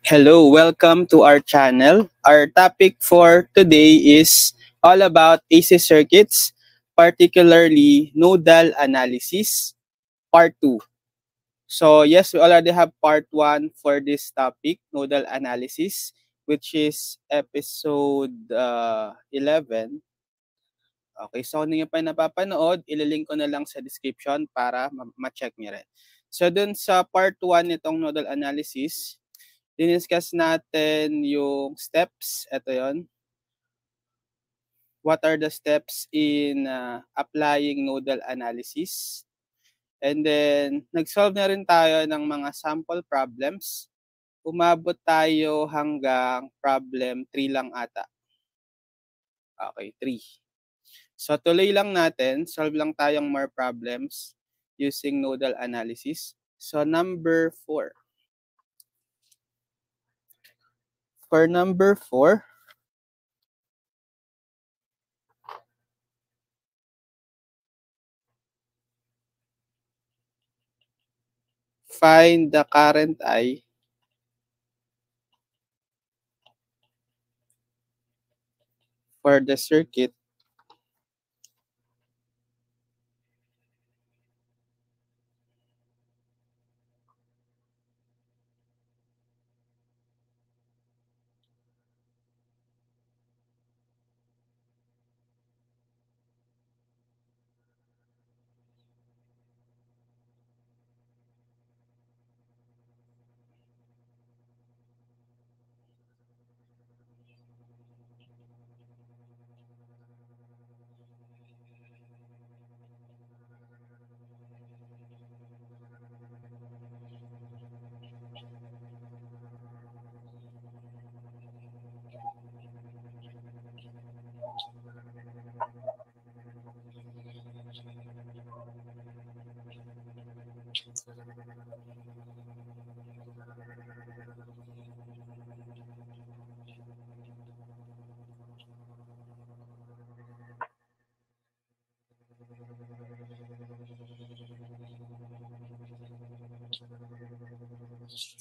Hello, welcome to our channel. Our topic for today is all about AC circuits, particularly nodal analysis, part 2. So yes, we already have part 1 for this topic, nodal analysis, which is episode 11. Okay, so kung hindi nyo pa napapanood, ililink ko na lang sa description para ma-check nyo rin. So dun sa part 1 nitong nodal analysis, diniscuss natin yung steps. Ito yon. What are the steps in applying nodal analysis? And then, nag-solve na rin tayo ng mga sample problems. Umabot tayo hanggang problem 3 lang ata. Okay, 3. So, tuloy lang natin. Solve lang tayong more problems using nodal analysis. So, number 4. For number 4, find the current I for the circuit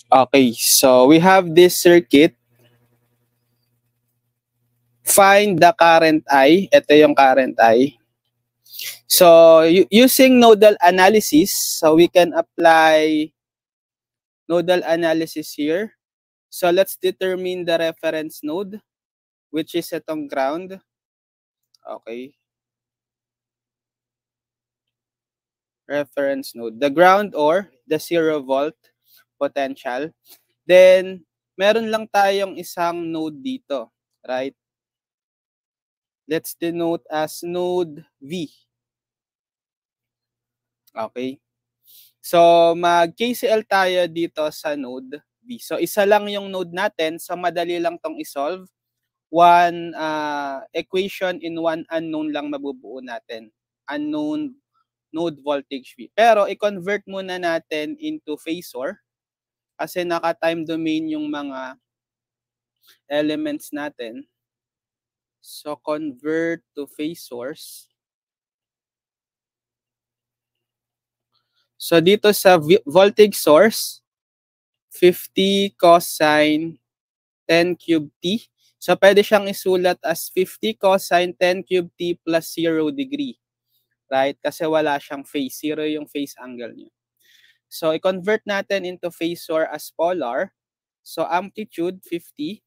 Okay, so we have this circuit. Find the current I. Ito yung current I. So, using nodal analysis, so we can apply nodal analysis here. So, let's determine the reference node, which is itong ground. Okay. Reference node. The ground or the 0 volt potential. Then, meron lang tayong isang node dito, right? Let's denote as node V. Okay. So, mag-KCL tayo dito sa node V. So, isa lang yung node natin. So, madali lang tong isolve. One equation in one unknown lang mabubuo natin. Unknown node voltage V. Pero, i-convert muna natin into phasor. Kasi naka-time domain yung mga elements natin. So, convert to phasors. So, dito sa voltage source, 50 cosine 10 cube t. So, pwede siyang isulat as 50 cosine 10 cube t plus 0 degree. Right? Kasi wala siyang phase. 0 yung phase angle niya. So, i-convert natin into phasor as polar. So, amplitude 50.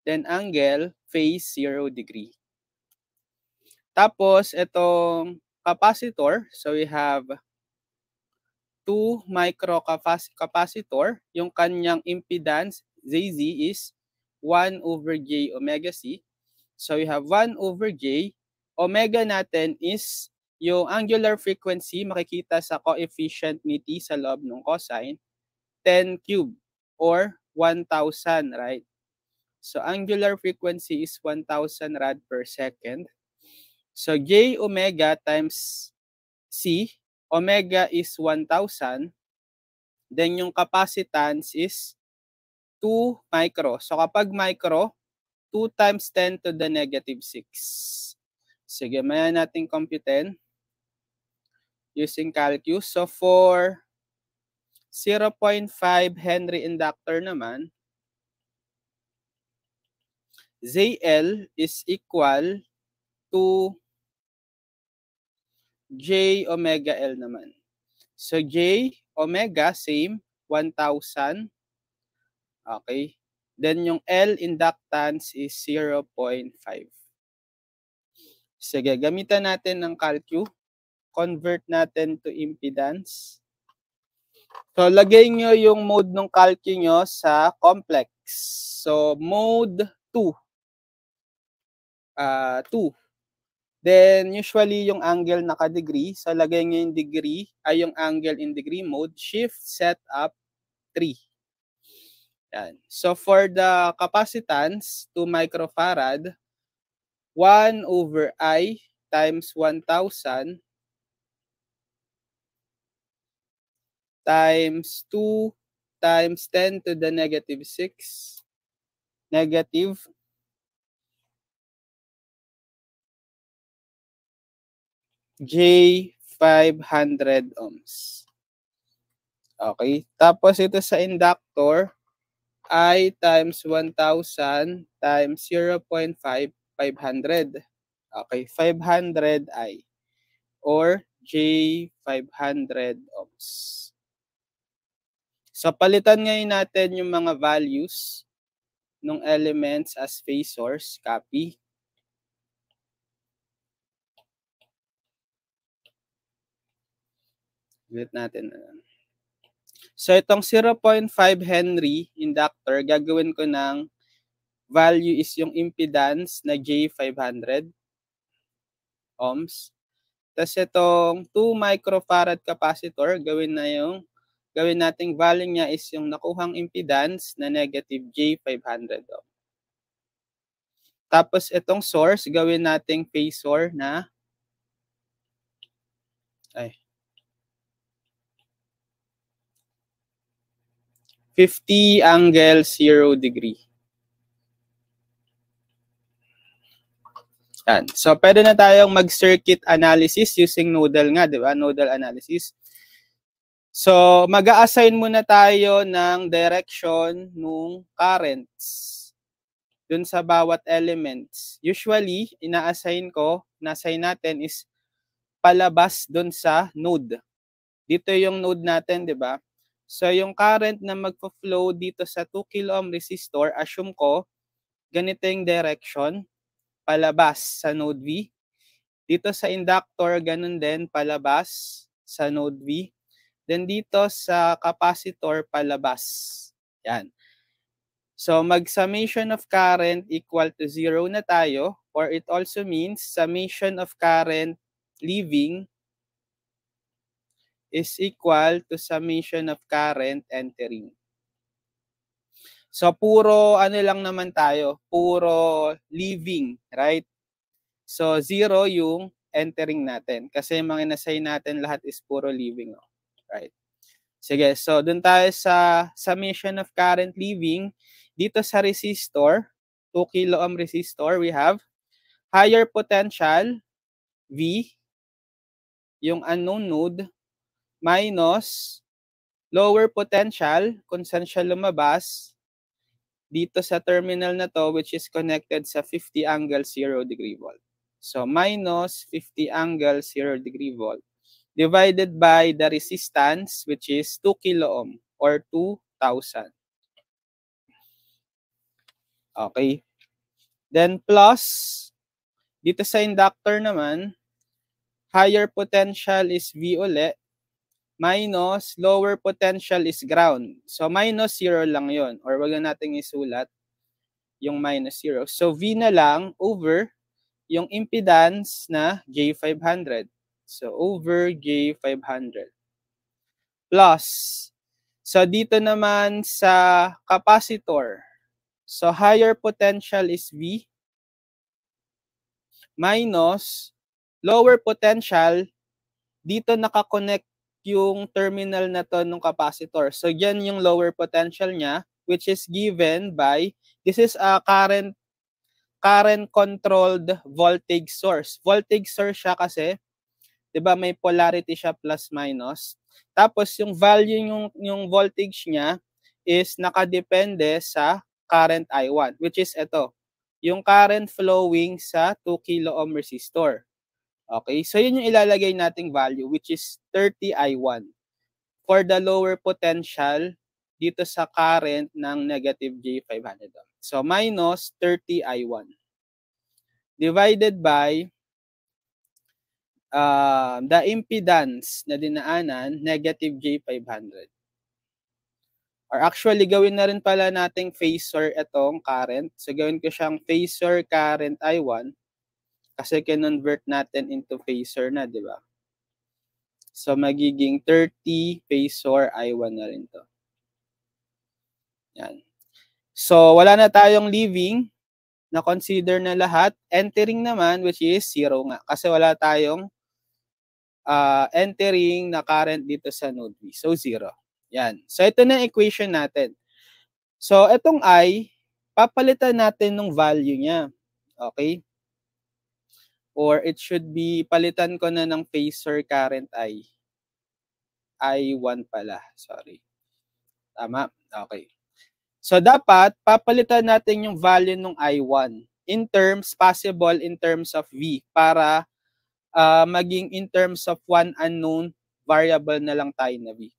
Then, angle, phase 0 degree. Tapos, itong capacitor. So, we have 2 micro capacitor. Yung kanyang impedance, ZZ, is 1 over J omega C. So, we have 1 over J. Omega natin is yung angular frequency, makikita sa coefficient ni T sa loob ng cosine, 10 cube or 1,000, right? So, angular frequency is 1,000 rad per second. So, J omega times C, omega is 1,000. Then, yung capacitance is 2 micro. So, kapag micro, 2 times 10 to the negative 6. Sige, maya natin computein. using calculus. So for 0.5 Henry inductor naman, ZL is equal to J omega L naman. So J omega same 1,000. Okay. Then yung L inductance is 0.5. Sige, gamitan natin ng calculus. Convert natin to impedance. So, lagay nyo yung mode ng calculus nyo sa complex. So, mode 2. 2. Then, usually yung angle naka-degree. So, lagay nyo yung degree, ay yung angle in degree mode. Shift, set up, 3. Yan. So, for the capacitance, 2 microfarad, 1 over I times 1,000 times 2 times 10 to the negative 6 negative J 500 ohms. Okay. Tapos ito sa inductor, I times 1,000 times 0.5, 500. Okay, 500 I or J 500 ohms. So, palitan ngayon natin yung mga values ng elements as phasors. Copy. Ulit natin. So, itong 0.5 Henry inductor, gagawin ko ng value is yung impedance na J500 ohms. Tapos itong 2 microfarad capacitor, gawin nating value niya is yung nakuhang impedance na negative J500 ohm. Tapos itong source, gawin nating phasor na 50 angle 0 degree. Yan. So, pwede na tayong mag-circuit analysis using nodal nga, di ba? Nodal analysis. So, mag-a-assign muna tayo ng direction ng currents dun sa bawat elements. Usually, ina-assign natin is palabas dun sa node. Dito yung node natin, di ba? So, yung current na magpo-flow dito sa 2 kilo ohm resistor, assume ko, ganito yung direction, palabas sa node V. Dito sa inductor, ganun din, palabas sa node V. Then dito sa capacitor, palabas. Yan. So, mag-summation of current equal to 0 na tayo, or it also means summation of current leaving is equal to summation of current entering. So, puro ano lang naman tayo, puro leaving, right? So, 0 yung entering natin. Kasi mga inassign natin lahat is puro leaving, right? Sige, so dun tayo sa summation of current leaving. Dito sa resistor, 2 kilo ohm resistor, we have higher potential, V, yung unknown node, minus lower potential, kung saan siya lumabas, dito sa terminal na to, which is connected sa 50 angle 0 degree volt. So, minus 50 angle 0 degree volt divided by the resistance, which is 2 kilo ohm or 2,000. Okay. Then plus, dito sa inductor naman, higher potential is V uli, minus lower potential is ground. So, minus 0 lang yon, or wag na natin isulat yung minus 0. So, V na lang over yung impedance na J500. So, over J500. Plus, so dito naman sa capacitor, so higher potential is V, minus lower potential, dito nakakonect yung terminal na to ng capacitor. So, yan yung lower potential niya, which is given by, this is a current controlled voltage source. Voltage source siya kasi, 'di ba may polarity siya plus minus. Tapos yung value yung voltage niya is nakadepende sa current I1, which is ito, yung current flowing sa 2 kilo ohm resistor. Okay, so yun yung ilalagay nating value, which is 30 I1 for the lower potential dito sa current ng negative J500 ohm. So minus 30 I1 divided by the impedance na dinaanan, negative J500. Or actually, gawin na rin pala nating phasor itong current. So, gawin ko siyang phasor current I1 kasi kinonvert natin into phasor na, di ba? So, magiging 30 phasor I1 na rin to. Yan. So, wala na tayong leaving na consider na lahat. Entering naman, which is 0 nga. Kasi wala tayong entering na current dito sa node B. So, 0. Yan. So, ito na equation natin. So, itong I, papalitan natin ng value niya. Okay? Or it should be, palitan ko na ng phasor current I. I1 pala. Sorry. Tama? Okay. So, dapat, papalitan natin yung value ng I1 in terms, possible in terms of V para maging in terms of one unknown variable na lang tayo na V.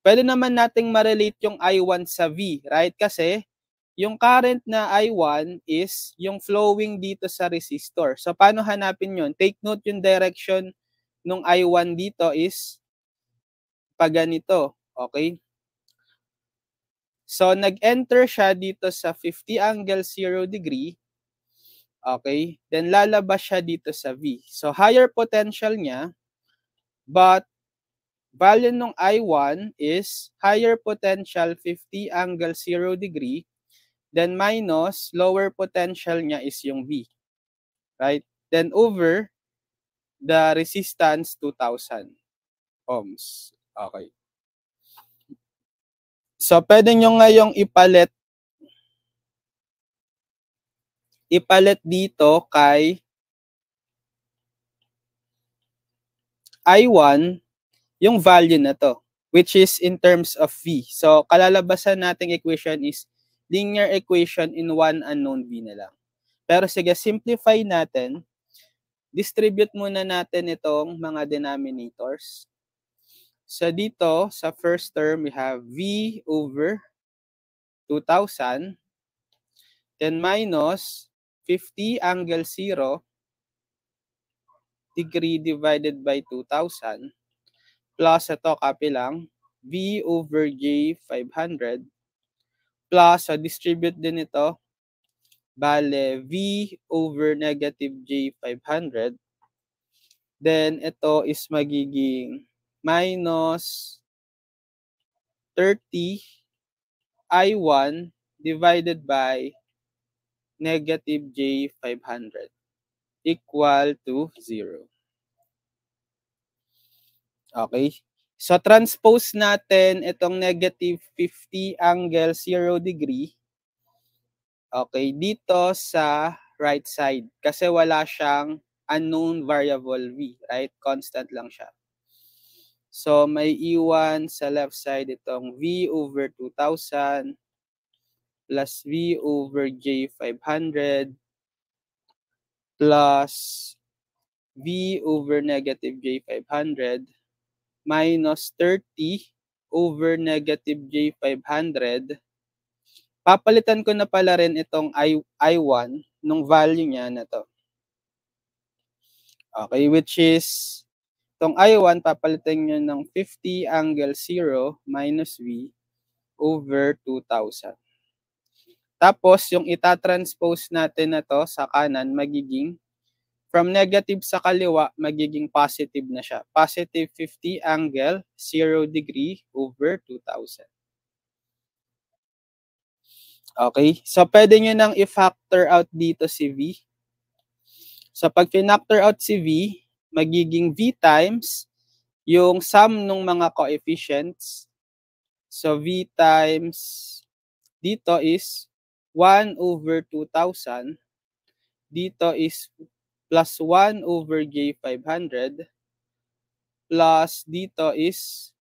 Pwede naman nating ma-relate yung I1 sa V, right? Kasi yung current na I1 is yung flowing dito sa resistor. So, paano hanapin yun? Take note yung direction ng I1 dito is pag ganito. Okay? So, nag-enter siya dito sa 50 angle 0 degree. Okay? Then, lalabas siya dito sa V. So, higher potential niya, but value ng I1 is higher potential 50 angle 0 degree, then minus lower potential niya is yung V. Right? Then over the resistance 2,000 ohms. Okay. So, pwede nyo ngayong ipalit dito kay I1 yung value na to, which is in terms of V. So, kalalabasan nating equation is linear equation in one unknown V na lang. Pero sige, simplify natin. Distribute muna natin itong mga denominators. So, dito, sa first term, we have V over 2,000. Then minus 50 angle 0 degree divided by 2,000. Plus ito, copy lang, V over J 500 plus, so distribute din ito, bale, V over negative J 500. Then, ito is magiging minus 30 I1 divided by negative J 500 equal to 0. Okay? So, transpose natin itong negative 50 angle 0 degree, okay, dito sa right side. Kasi wala siyang unknown variable V, right? Constant lang siya. So, may iwan sa left side itong V over 2,000 plus V over J 500 plus V over negative J 500 minus 30 over negative J 500. Papalitan ko na pala rin itong I1 nung value niya na to. Okay, which is itong I1 papalitan niyo ng 50 angle 0 minus V over 2,000. Tapos yung itatranspose natin na to sa kanan magiging from negative sa kaliwa, magiging positive na siya. Positive 50 angle 0 degree over 2,000. Okay? So, pwede nyo nang i-factor out dito si V. So, pag pinactor out si V, magiging V times yung sum ng mga coefficients. So, V times dito is 1 over 2,000. Dito is plus 1 over J 500 plus dito is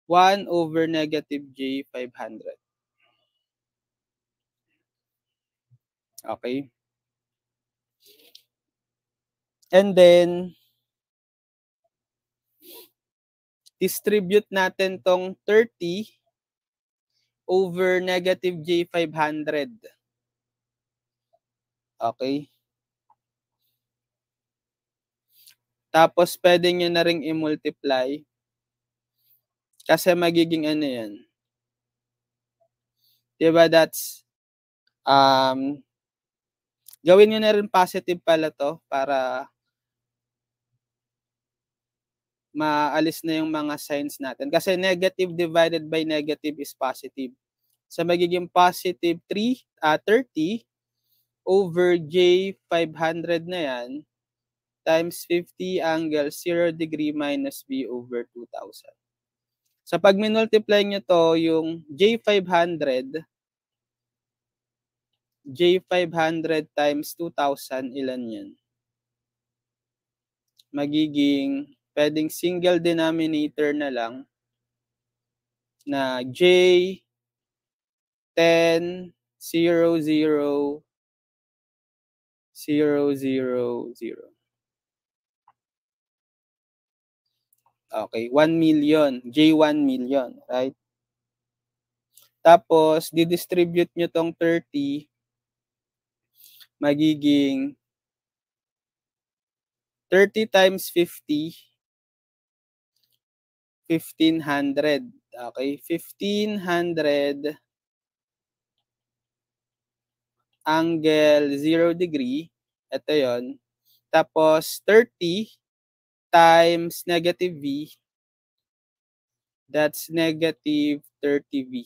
1 over negative J 500. Okay? And then, distribute natin tong 30 over negative J 500. Okay? Tapos, pwede nyo na rin i-multiply kasi magiging ano yan. Diba that's, gawin nyo na rin positive pala to para maalis na yung mga signs natin. Kasi negative divided by negative is positive. So, magiging positive 30 over J 500 na yan times 50 angle 0 degree minus B over 2,000. So, pag minultiply nyo to, yung J 500 times 2,000, ilan yan? Magiging, pwedeng single denominator na lang na J 10 0 0 0 0 0. Okay, 1 million. J 1 million, right? Tapos, didistribute nyo tong 30, magiging 30 times 50, 1,500. Okay, 1,500 angle 0 degree. Ito yon. Tapos, 30 times negative V, that's negative 30V.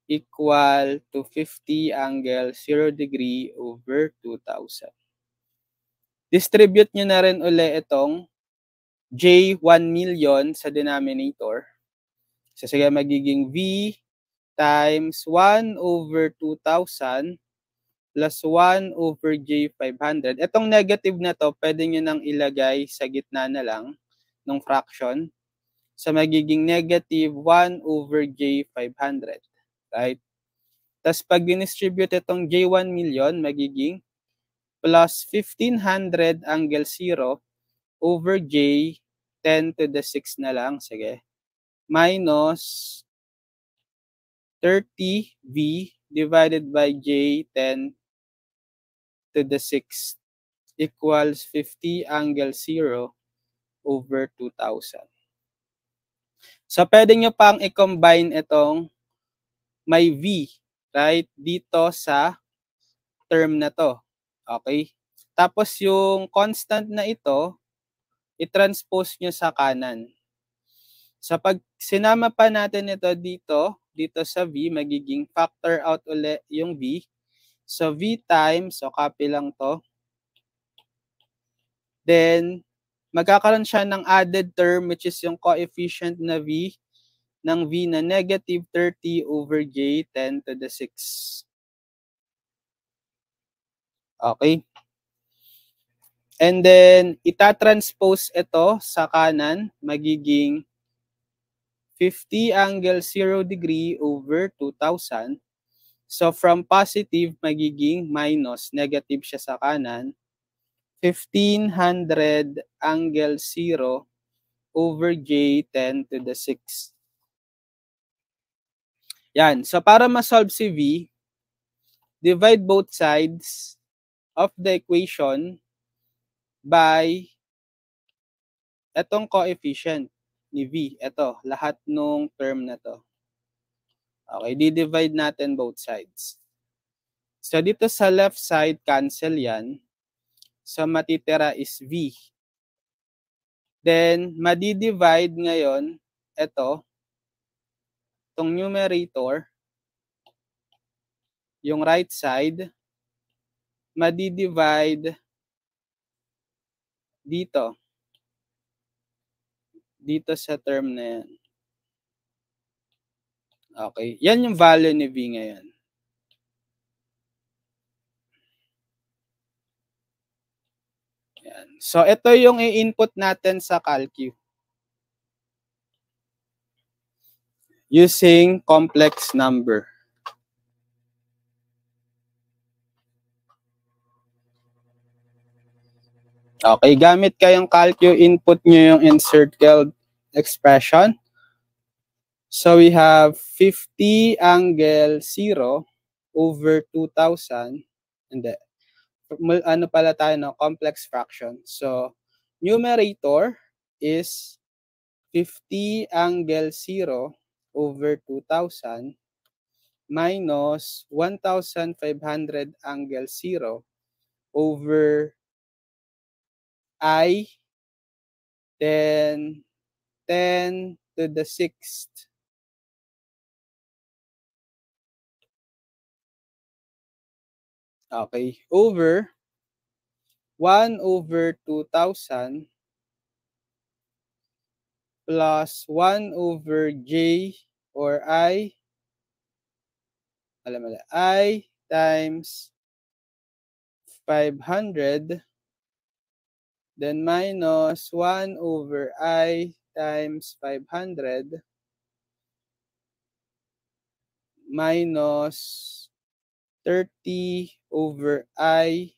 Equal to 50 angle 0 degree over 2,000. Distribute nyo na rin uli itong J 1 million sa denominator. So, sige, magiging V times 1 over 2,000 plus 1 over J 500. Itong negative na to, pwede nyo nang ilagay sa gitna na lang ng fraction. So, magiging negative 1 over J 500. Right? Tapos, pag dinistribute itong J 1 million, magiging plus 1,500 angle 0 over J 10 to the 6 na lang. Sige. Minus 30V divided by J 10 to the 6 equals 50 angle 0 over 2,000. So, pwede nyo pang i-combine itong may V, right? Dito sa term na to. Okay? Tapos, yung constant na ito, i-transpose nyo sa kanan. So, pag sinama pa natin ito dito sa V, magiging factor out ulit yung V. So, V times, so copy lang to. Then, magkakaroon siya ng added term which is yung coefficient na V ng V na negative 30 over J 10 to the 6. Okay? And then, itatranspose ito sa kanan, magiging 50 angle 0 degree over 2,000. So, from positive, magiging minus, negative siya sa kanan, 1,500 angle 0 over J 10 to the 6. Yan. So, para ma-solve si V, divide both sides of the equation by etong coefficient ni V. Ito, lahat nung term na to. Okay, di-divide natin both sides. So, dito sa left side, cancel yan. So, matitira is V. Then, madi-divide ngayon, ito, itong numerator, yung right side, madi-divide dito. Dito sa term na yan. Okay. Yan yung value ni V ngayon. Yan. So, ito yung i-input natin sa Calcu. Using complex number. Okay, gamit kayong Calcu, input nyo yung encircled expression. So, we have 50 angle 0 over 2,000. Hindi. Ano pala tayo, no? Complex fraction. So, numerator is 50 angle 0 over 2,000 minus 1,500 angle 0 over I, then 10 to the 6th. Okay, over 1 over 2,000 plus 1 over j or I, I times 500, then minus 1 over I times 500 minus 30 over I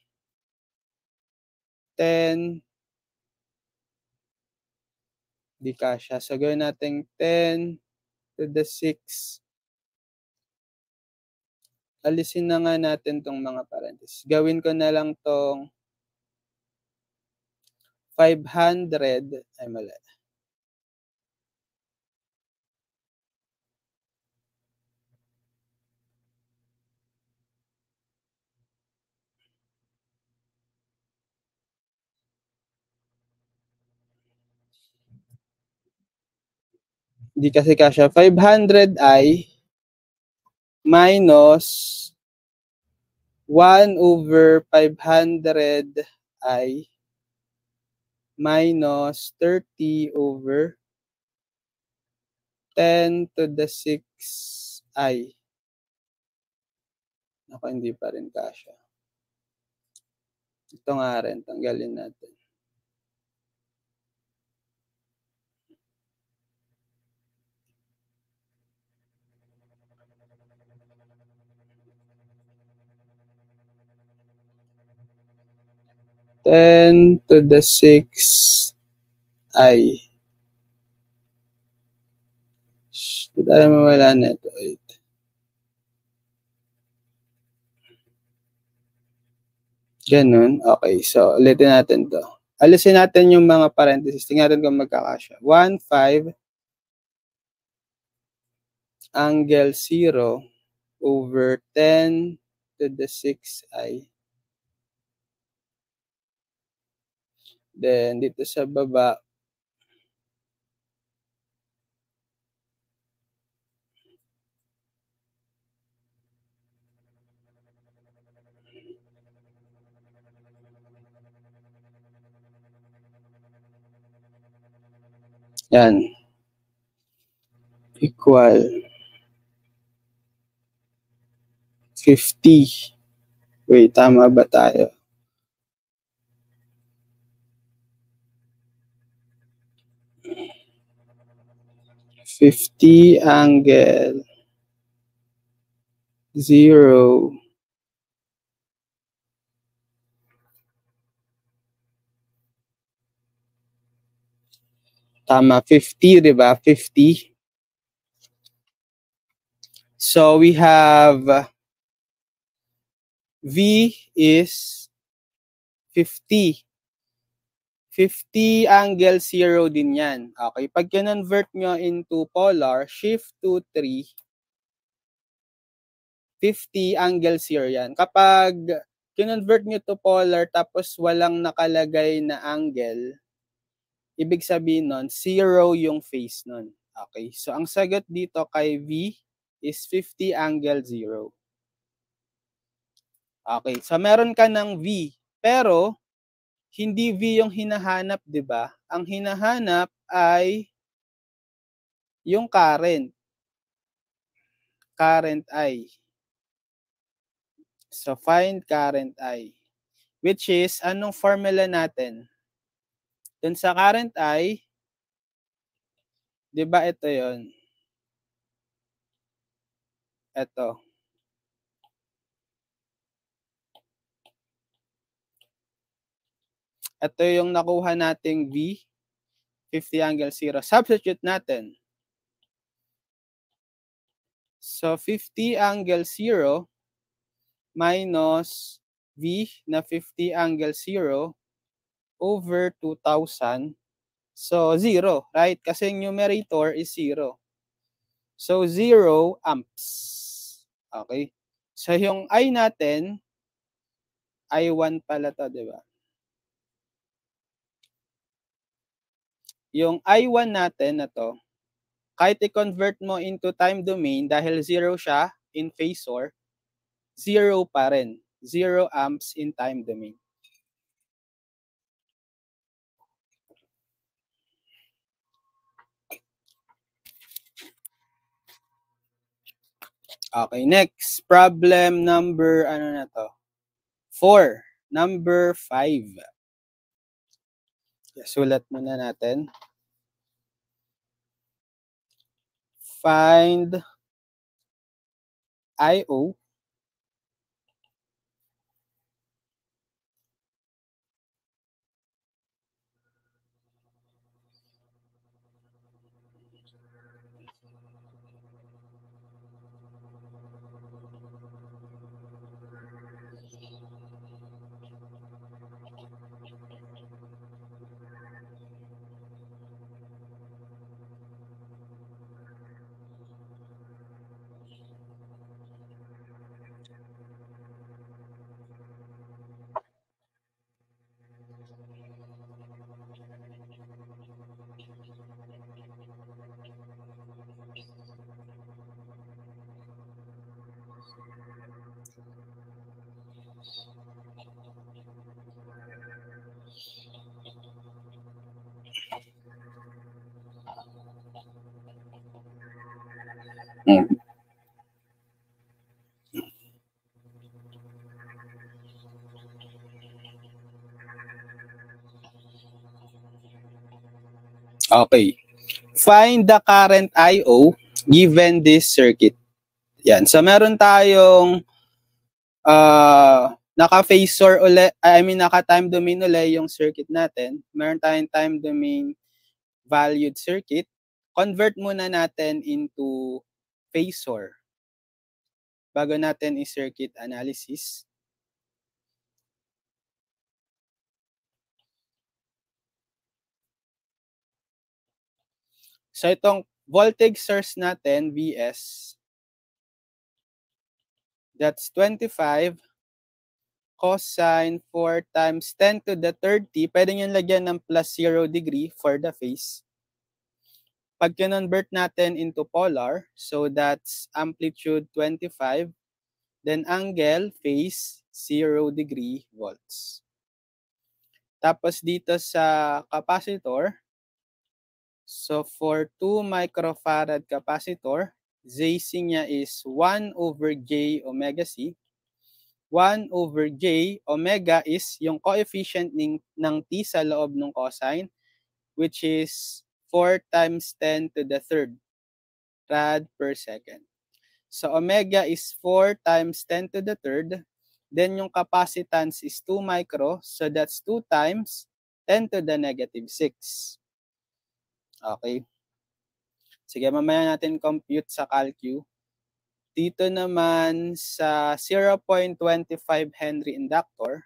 10, di kasya. So, gawin natin 10 to the 6. Alisin na nga natin tong mga parentheses. Gawin ko na lang tong 500. Ay, mali. Di kasi kasya. 500i minus 1 over 500i minus 30 over 10 to the 6i. Ako, hindi pa rin kasya. Ito nga rin, tanggalin natin. Ten to the 6i. Ito tayo mawala na ito. 8. Ganun. Okay. So, ulitin natin to. Alisin natin yung mga parentheses. Tingnan natin kung magkakasya. 1, 5 angle 0 over 10 to the 6i. Then, dito sa baba, yan. Equal 50. Wait, tama ba tayo? $50 angle 0 tama, 50, di ba? 50. So, we have V is 50. 50 angle 0 din yan. Okay, pag kinonvert nyo into polar, shift to 3, 50 angle 0 yan. Kapag kinonvert nyo to polar tapos walang nakalagay na angle, ibig sabihin nun, 0 yung phase nun. Okay, so ang sagot dito kay V is 50 angle 0. Okay, so meron ka ng V, pero hindi V yung hinahanap, di ba? Ang hinahanap ay yung current. Current I. So, find current I. which is, anong formula natin? Dun sa current I, di ba ito yon? Ito. Ito yung nakuha nating V, 50 angle 0. Substitute natin. So, 50 angle 0 minus V na 50 angle 0 over 2,000. So, 0, right? Kasi yung numerator is 0. So, 0 amps. Okay? So, yung I natin, I1 pala to, di ba? Yung I1 natin na to, kahit i-convert mo into time domain, dahil 0 siya in phasor, 0 pa rin. 0 amps in time domain. Okay, next. Problem number, ano na to? 4. Number 5. Sulat muna natin. Find I.O. Okay. Find the current I.O. given this circuit. Yan. So, meron tayong naka-phasor uli, naka-time domain uli yung circuit natin. Meron tayong time domain valued circuit. Convert muna natin into phasor bago natin i-circuit analysis. So, itong voltage source natin, Vs, that's 25 cosine 4 times 10 to the 30. Pwede nyo lagyan ng plus 0 degree for the phase. Pag convert natin into polar, so that's amplitude 25, then angle, phase, 0 degree volts. Tapos dito sa capacitor, so for 2 microfarad capacitor, ZC niya is 1 over J omega C. 1 over J omega is yung coefficient ng T sa loob ng cosine, which is 4 times 10 to the third rad per second. So omega is 4 times 10 to the third. Then yung capacitance is 2 micro. So that's 2 times 10 to the negative 6. Okay. Sige, mamaya natin compute sa calcu. Dito naman sa 0.25 Henry inductor,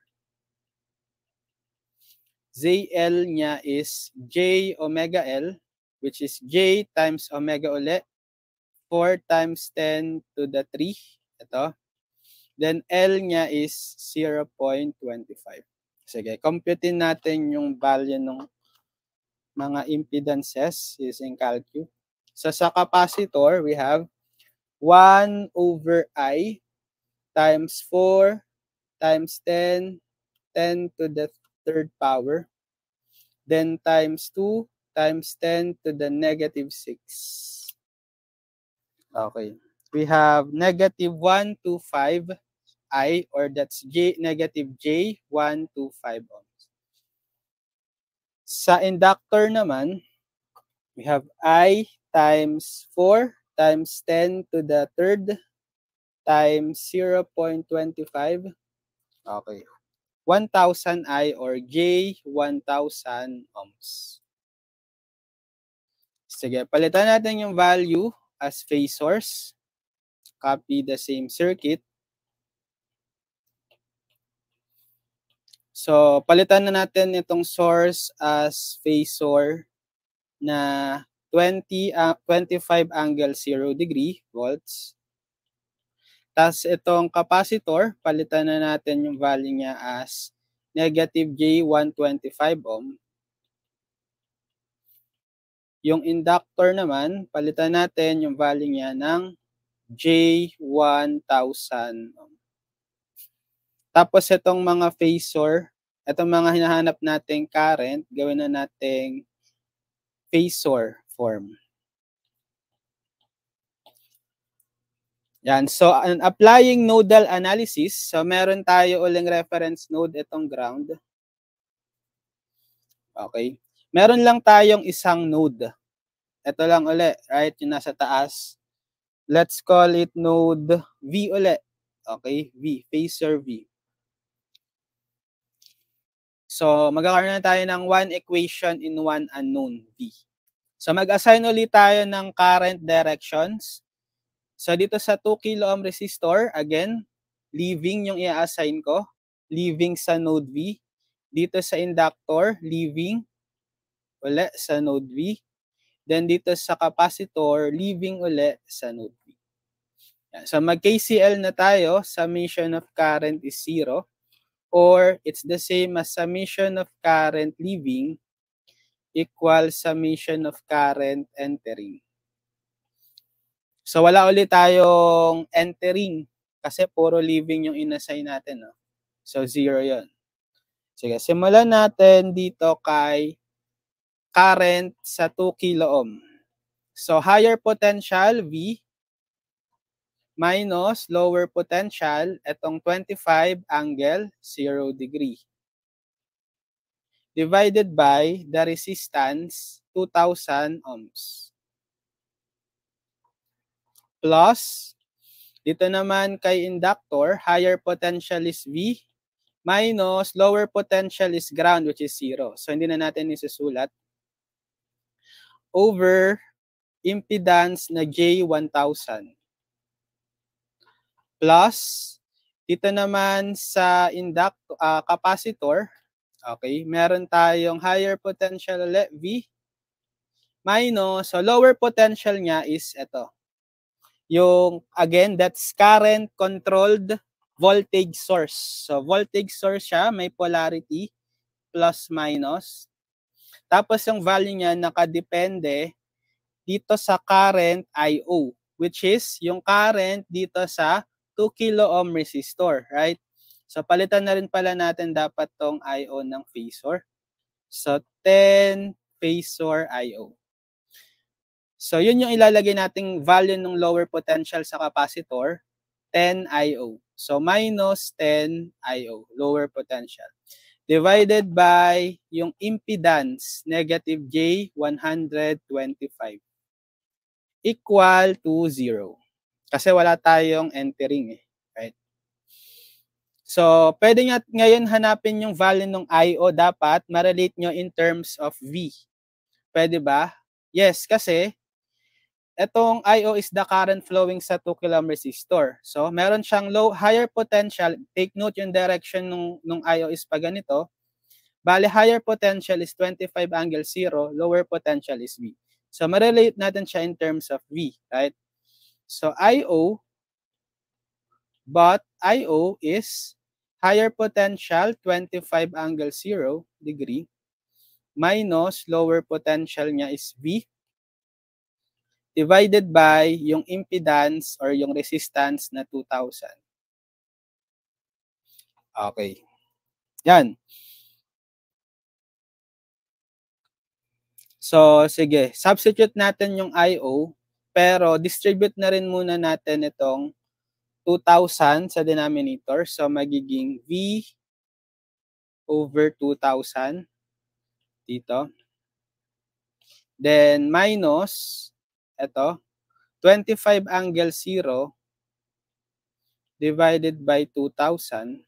ZL niya is J omega L, which is J times omega ulit, 4 times 10 to the 3. Ito. Then L niya is 0.25. Sige, computein natin yung value ng mga impedances using calcu. So sa capacitor, we have 1 over I times 4 times 10, 10 to the third power. Then times 2 times 10 to the negative 6. Okay. We have negative 125 I, or that's negative J125 ohms. Sa inductor naman, we have I times 4 times 10 to the third times 0.25. Okay. 1,000 I or J1,000 ohms. Sige, palitan natin yung value as phase source. Copy the same circuit. So, palitan na natin itong source as phasor na 25 angle 0 degree volts. Tapos itong capacitor, palitan na natin yung value niya as negative J125 ohm. Yung inductor naman, palitan natin yung value niya ng J1000 ohm. Tapos itong mga phasor, itong mga hinahanap nating current, gawin na nating phasor form. Yan. So, applying nodal analysis, so meron tayo uling reference node itong ground. Okay. Meron lang tayong isang node. Ito lang uli, right? Yung nasa taas. Let's call it node V uli. Okay, V, phasor V. So, magkakaroon na tayo ng one equation in one unknown V. So, mag-assign ulit tayo ng current directions. So, dito sa 2 kilo ohm resistor, again, leaving yung i-assign ko. Leaving sa node V. Dito sa inductor, leaving uli sa node V. Then, dito sa capacitor, leaving uli sa node V. So, mag-KCL na tayo. Summation of current is 0. Or, it's the same as summation of current leaving equals summation of current entering. So, wala ulit tayong entering kasi puro leaving yung inassign natin. No? So, 0 yun. Sige, simulan natin dito kay current sa 2 kilo ohm. So, higher potential, V, minus lower potential, itong 25 angle 0 degree. Divided by the resistance, 2,000 ohms. Plus, dito naman kay inductor, higher potential is V, minus lower potential is ground, which is 0. So, hindi na natin isusulat. Over impedance na J1000. Plus, dito naman sa capacitor, okay, meron tayong higher potential ulit, V, minus, so lower potential niya is ito. Yung, again, that's current controlled voltage source. So, voltage source siya, may polarity, plus minus. Tapos, yung value niya nakadepende dito sa current IO, which is yung current dito sa 2 kilo ohm resistor, right? So, palitan na rin pala natin dapat tong IO ng phasor. So, 10 phasor IO. So, yun yung ilalagay nating value ng lower potential sa capacitor, 10 IO. So, minus 10 IO, lower potential. Divided by yung impedance, negative J125. Equal to 0. Kasi wala tayong entering right? So, pwede nga ngayon hanapin yung value ng IO, dapat ma-relate nyo in terms of V. Pwede ba? Yes, kasi etong IO is the current flowing sa 2 kilo ohm resistor. So, meron siyang higher potential. Take note yung direction nung IO is pa ganito. Bale, higher potential is 25 angle 0, lower potential is V. So, ma-relate natin siya in terms of V, right? So, IO, but IO is higher potential, 25 angle 0 degree, minus lower potential niya is V, divided by yung impedance or yung resistance na 2,000. Okay. Yan. So, sige. Substitute natin yung IO, pero distribute na rin muna natin itong 2,000 sa denominator. So, magiging V over 2,000 dito. Then, minus, ito, 25 angle 0 divided by 2,000.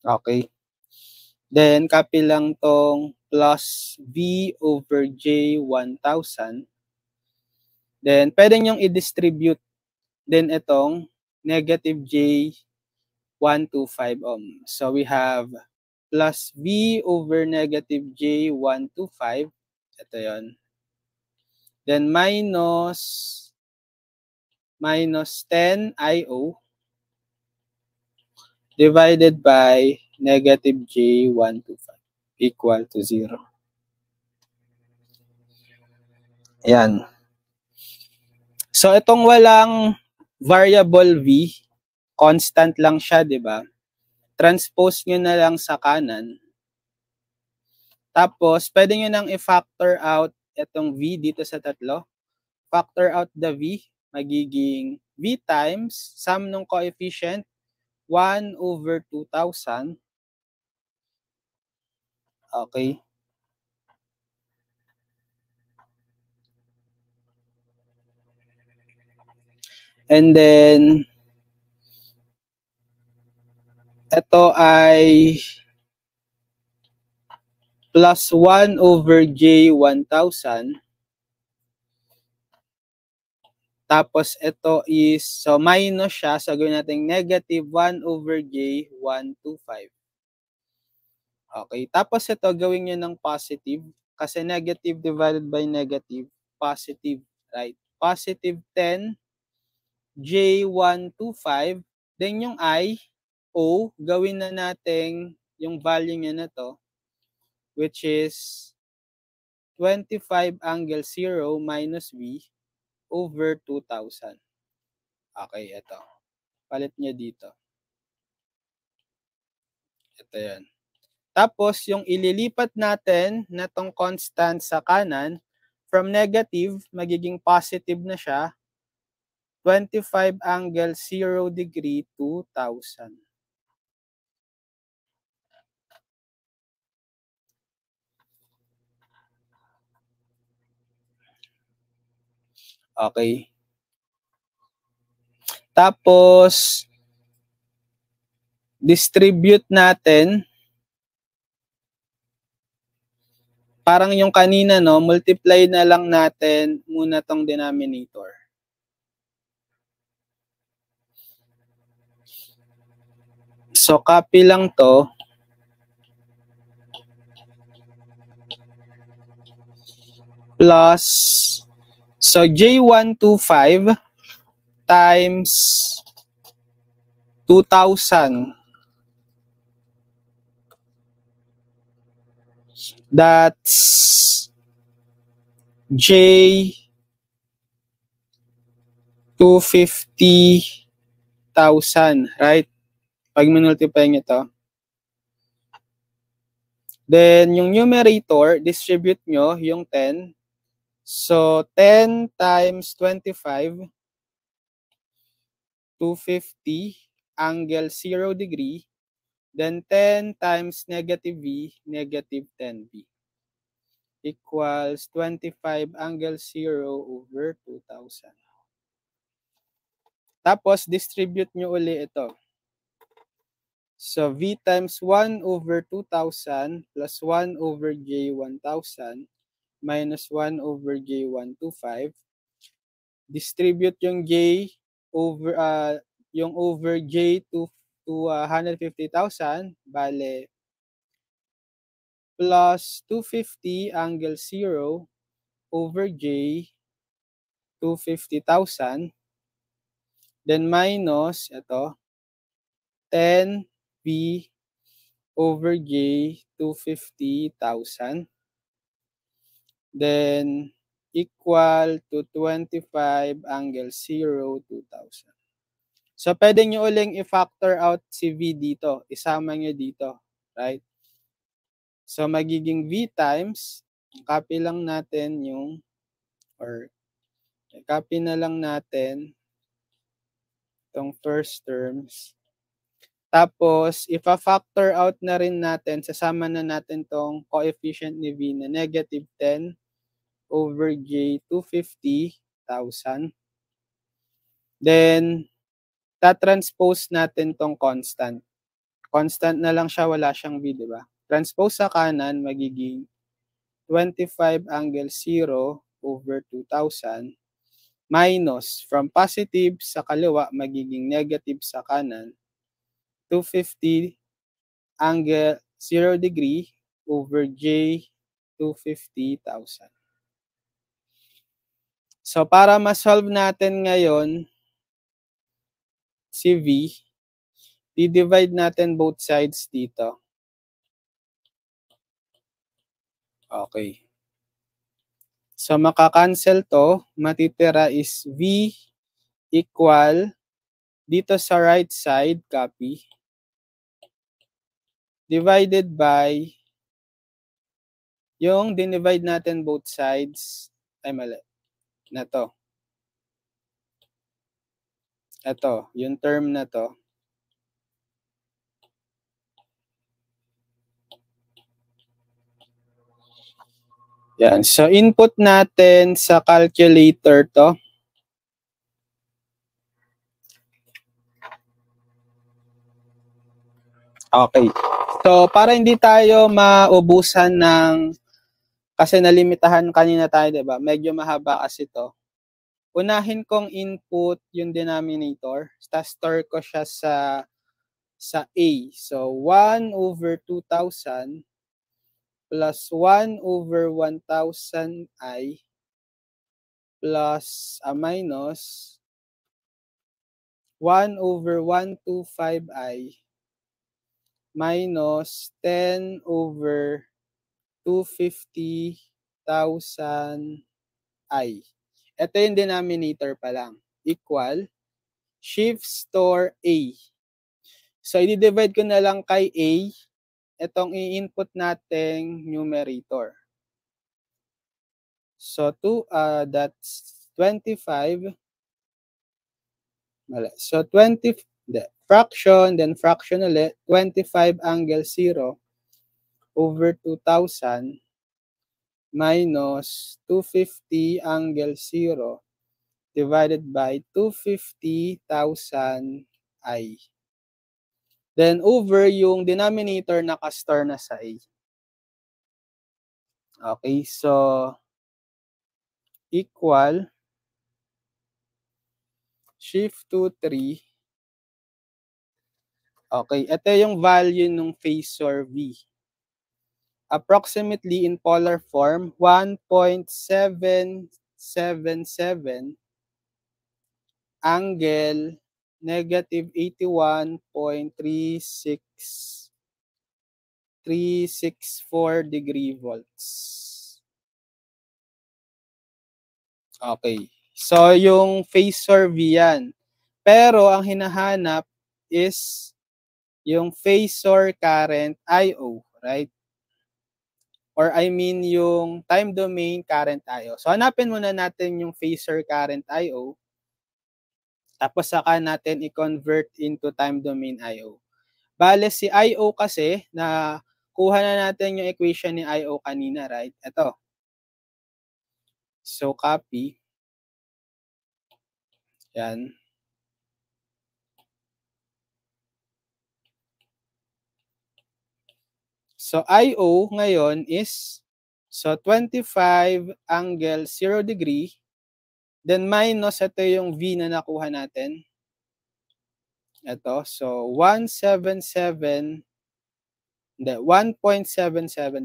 Okay. Then, copy lang tong plus V over J 1,000. Then, pwede nyong i-distribute din itong negative J 125 ohm. So, we have plus V over negative J 125. Ito yon. Then, minus 10 IO divided by negative J 125 equal to 0. Ayan. So, itong walang variable V, constant lang siya, di ba? Transpose nyo na lang sa kanan. Tapos, pwede nyo nang i-factor out itong V dito sa tatlo. Factor out the V, magiging V times sum ng coefficient 1 over 2,000. Okay. And then, ito ay plus 1 over J 1,000. Tapos ito is, so minus siya, so gawin natin negative 1 over J 125. Okay, tapos ito gawin nyo ng positive, kasi negative divided by negative, positive, right? Positive 10 J 125, then yung I, O, gawin na natin yung value niya na to, which is 25 angle 0 minus V over 2,000. Okay, ito. Palit niya dito. Ito yan. Tapos, yung ililipat natin na tong constant sa kanan, from negative, magiging positive na siya. 25 angle 0 degree, 2,000. Okay. Tapos, distribute natin. Parang yung kanina, no, multiply na lang natin muna tong denominator. So, copy lang to. Plus, so J125 times 2,000. That's J 250,000, right? Pag multiply nyo to. Then, yung numerator, distribute nyo yung 10. So, 10 times 25, 250, angle 0 degree. Then, 10 times negative V, negative 10V. Equals 25 angle 0 over 2,000. Tapos, distribute nyo uli ito. So, V times 1 over 2,000 plus 1 over J 1,000 minus 1 over J 125. Distribute yung J over, yung over J to 150,000. Bale, plus 250 angle 0 over J 250,000. Then minus, ito, 10V over J 250,000. Then equal to 25 angle 0, 2,000. So, pwede nyo uling i-factor out si V dito. Isama nyo dito. Right? So, magiging V times, copy lang natin yung, or copy na lang natin Itong first terms. Tapos, ipa-factor out na rin natin, sasama na natin tong coefficient ni V na negative 10 over J 250,000. Then, tatranspose natin tong constant. Constant na lang siya, wala siyang V, di ba? Transpose sa kanan, magiging 25 angle 0 over 2,000 minus from positive sa kaliwa, magiging negative sa kanan, 250 angle 0 degree over J 250,000. So, para ma-solve natin ngayon si V, i-divide natin both sides dito. Okay. So, makakancel to. Matitira is V equal, dito sa right side, copy, divided by, yung dinivide natin both sides, ay mali, na to. Ito, yung term na to. Yan. So, input natin sa calculator to. Okay. So, para hindi tayo maubusan ng, kasi nalimitahan kanina tayo, diba? Medyo mahaba kasi to. Unahin kong input yung denominator. Store ko siya sa A. So, 1 over 2,000 plus 1 over 1,000i plus minus 1 over 125i minus 10 over 250,000i. Ito yung denominator pa lang. Equal, shift store A. So, i-divide ko na lang kay A, itong i-input nating numerator. So, that's 25. So, 20, fraction, then fraction ulit, 25 angle 0 over 2,000 minus 250 angle 0 divided by 250,000i. Then, over yung denominator naka-store na sa A. Okay, so, equal, shift to 3. Okay, ito yung value ng phasor V. Approximately in polar form, 1.777 angle negative 81.364 degree volts. Okay. So, yung phasor V yan. Pero, ang hinahanap is yung phasor current I.O., right? Or I mean yung time domain current I.O. So, hanapin muna natin yung phasor current I.O. Tapos, saka natin i-convert into time domain I.O. Bale, si I.O. kasi, na kuha na natin yung equation ni I.O. kanina, right? Ito. So, copy. Yan. So, I.O. ngayon is, so 25 angle 0 degree, then minus, ito yung V na nakuha natin. Ito, so 1.77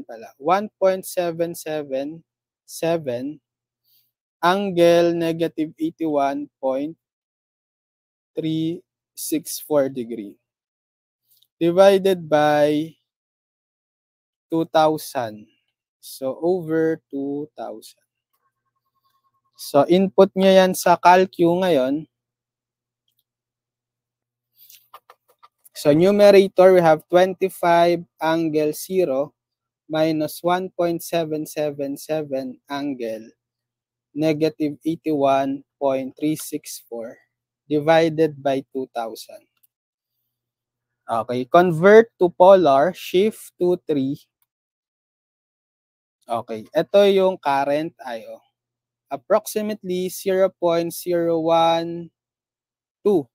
pala. 1.777 angle negative 81.364 degree. Divided by 2,000. So, over 2,000. So, input nyo yan sa calcu ngayon. So, numerator, we have 25 angle 0 minus 1.777 angle negative 81.364 divided by 2,000. Okay, convert to polar, shift to 3. Okay, ito yung current IO. Approximately 0.012. 0.012.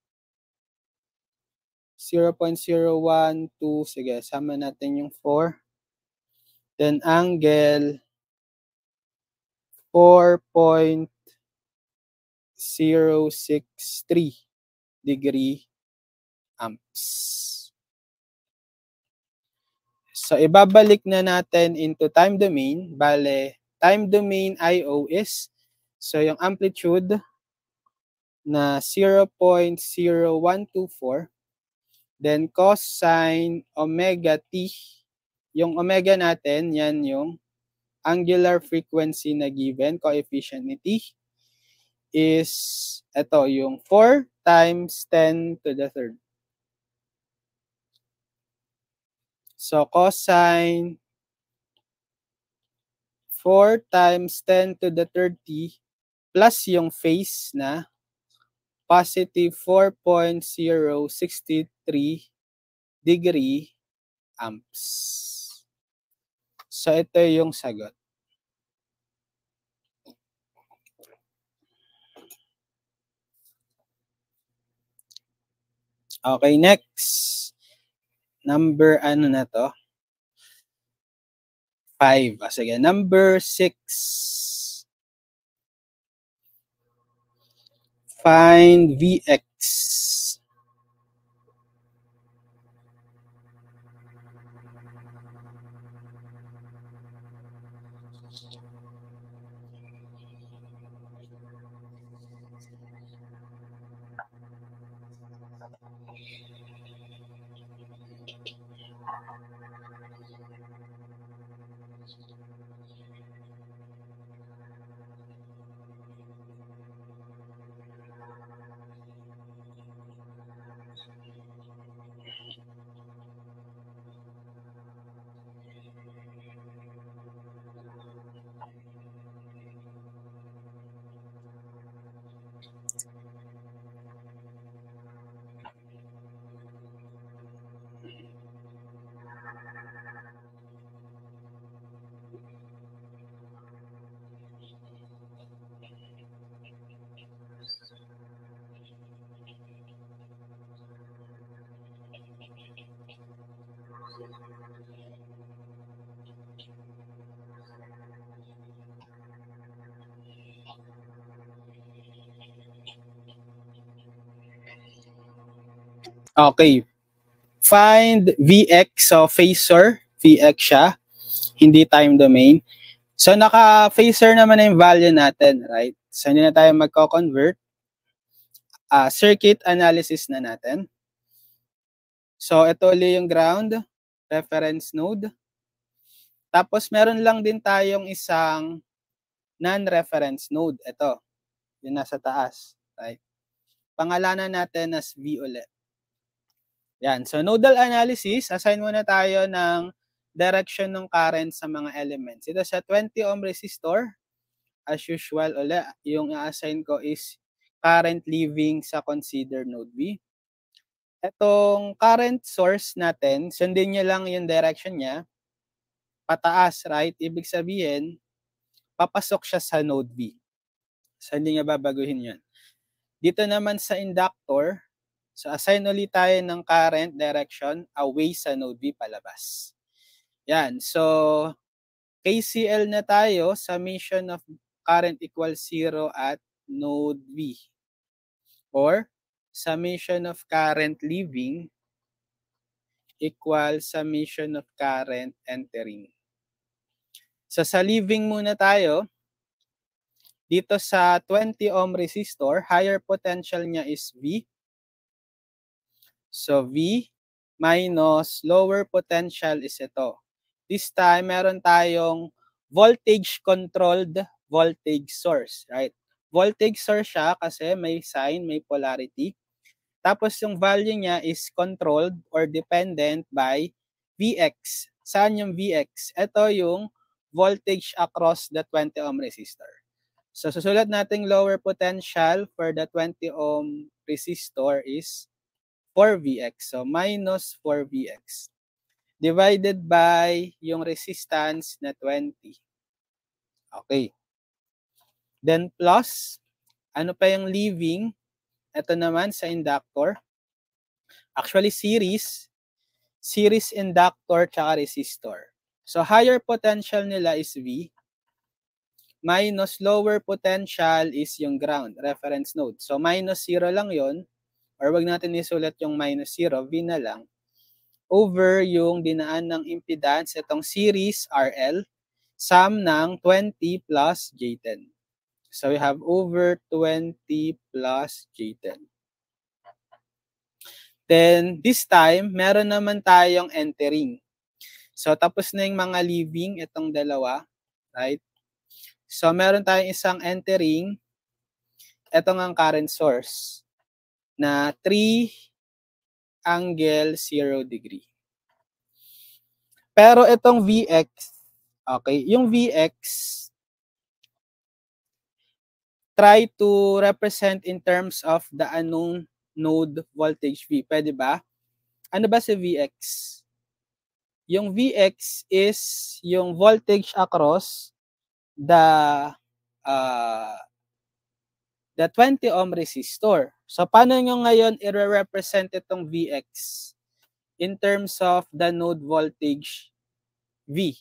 Sige, sama natin yung 4. Then angle 4.063 degree amps. So, ibabalik na natin into time domain. Bale, time domain IO is, so yung amplitude na 0.0124, then cosine omega t. Yung omega natin, yan yung angular frequency na given, coefficient ni t, is, ito, yung 4 times 10 to the third. So, cosine 4 times 10 to the third t plus yung phase na positive 4.063 degree amps. So, ito yung sagot. Okay, next. Number, ano na to? 5. Sige, number 6. Find Vx. Okay. Find Vx, so phasor, Vx siya, hindi time domain. So, naka-phasor naman na yung value natin, right? So, hindi na tayo magko-convert. Circuit analysis na natin. So, ito ulit yung ground, reference node. Tapos, meron lang din tayong isang non-reference node. Ito, yung nasa taas, right? Pangalanan natin as V ulit. Yan. So, nodal analysis, assign muna tayo ng direction ng current sa mga elements. Ito sa 20 ohm resistor, as usual ulit, yung i-assign ko is current leaving sa consider node B. Itong current source natin, sundin nyo lang yung direction niya, pataas, right? Ibig sabihin, papasok siya sa node B. So, hindi nga babaguhin yun. Dito naman sa inductor, so assign ulit tayo ng current direction away sa node B palabas. Yan. So, KCL na tayo, summation of current equals 0 at node B. Or, summation of current leaving equals summation of current entering. So, sa leaving muna tayo. Dito sa 20 ohm resistor, higher potential niya is V. So, V minus lower potential is ito. This time, meron tayong voltage-controlled voltage source, right? Voltage source siya kasi may sign, may polarity. Tapos, yung value niya is controlled or dependent by Vx. Saan yung Vx? Ito yung voltage across the 20 ohm resistor. So, susulat natin lower potential for the 20 ohm resistor is 4Vx. So, minus 4Vx divided by yung resistance na 20. Okay. Then plus, ano pa yung leaving? Ito naman sa inductor. Actually, series inductor tsaka resistor. So, higher potential nila is V, minus lower potential is yung ground, reference node. So, minus 0 lang yon, or wag natin isulat yung minus 0, V na lang, over yung dinaan ng impedance, itong series RL, sum ng 20 plus J10. So, we have over 20 plus J10. Then, this time, meron naman tayong entering. So, tapos na yung mga leaving, itong dalawa, right? So, meron tayong isang entering, ito ang current source, na 3 angle 0 degree. Pero itong Vx, okay, yung Vx, try to represent in terms of the unknown node voltage V. Pwede ba? Ano ba si Vx? Yung Vx is yung voltage across the 20 ohm resistor. So, paano nyo ngayon i-represent itong Vx in terms of the node voltage V?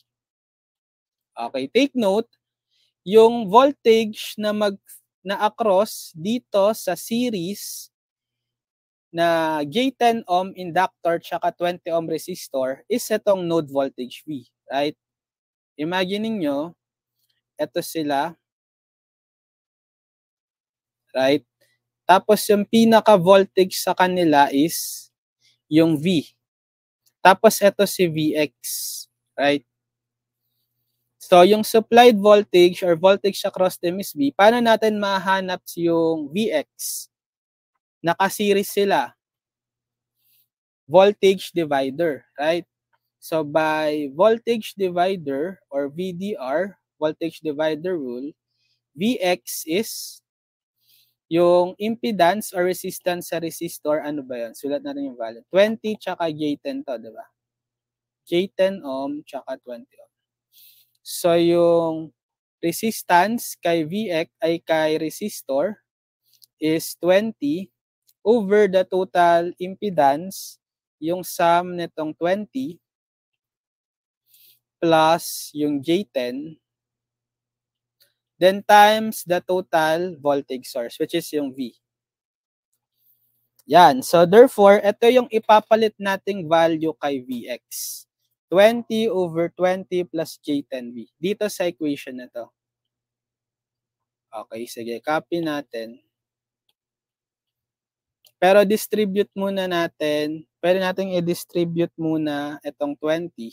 Okay, take note, yung voltage na across dito sa series na J10 ohm inductor tsaka 20 ohm resistor is itong node voltage V, right? Imagine niyo, ito sila, right? Tapos yung pinaka voltage sa kanila is yung V. Tapos ito si Vx, right? So yung supplied voltage or voltage across them is V. Paano natin mahanap yung Vx? Naka-series sila. Voltage divider, right? So by voltage divider or VDR, voltage divider rule, Vx is yung impedance or resistance sa resistor, ano ba yan? Sulat natin yung value. 20 tsaka J10 to, di ba? J10 ohm tsaka 20 ohm. So yung resistance kay Vx ay kay resistor is 20 over the total impedance, yung sum nitong 20 plus yung J10, then times the total voltage source, which is yung V. Yan. So, therefore, ito yung ipapalit nating value kay Vx. 20 over 20 plus J10V. Dito sa equation na to. Okay, sige. Copy natin. Pero distribute muna natin. Pwede natin i-distribute muna itong 20.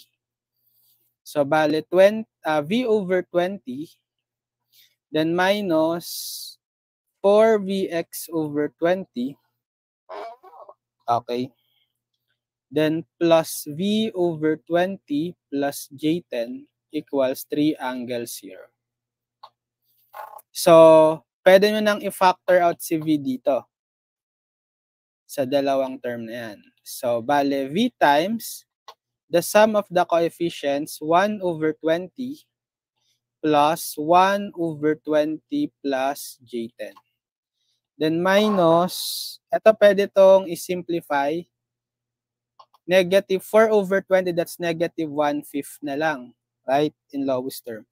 So, bale, V over 20. Then minus 4Vx over 20. Okay. Then plus V over 20 plus J10 equals 3 angle 0. So, pwede nyo nang i-factor out si V dito sa dalawang term na yan. So, bale, V times the sum of the coefficients 1 over 20 plus 1 over 20 plus J10. Then minus, ito pwede itong i-simplify. Negative 4 over 20, that's negative 1/5 na lang, right? In lowest term.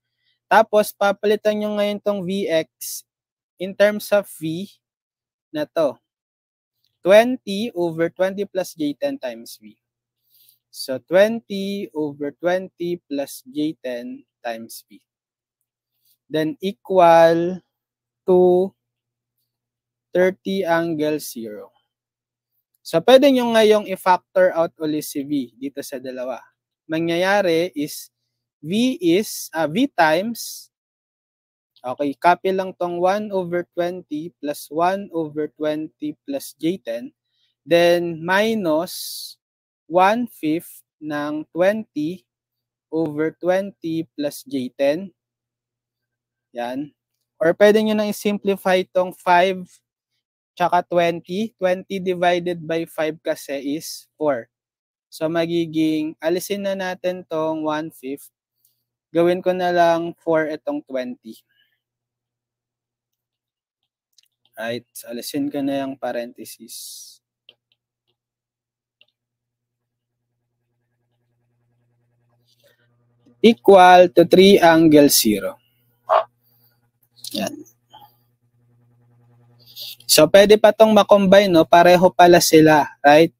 Tapos, papalitan nyo ngayon itong Vx in terms of V na to. 20 over 20 plus J10 times V. So, 20 over 20 plus J10 times V. Then, equal to 30 angle 0. So, pwede nyo ngayong i-factor out ulit si V dito sa dalawa. Mangyayari is V times, okay, copy lang tong 1 over 20 plus 1 over 20 plus J10, then minus 1/5 ng 20 over 20 plus J10. Yan. Or pwede nyo nang i-simplify tong 5 tsaka 20. 20 divided by 5 kasi is 4. So, magiging, alisin na natin tong 1/5. Gawin ko na lang 4 itong 20. Right? So, alisin ko na yung parenthesis. Equal to 3 angle 0. Yan. So, pwede pa itong makombine, no? Pareho pala sila, right?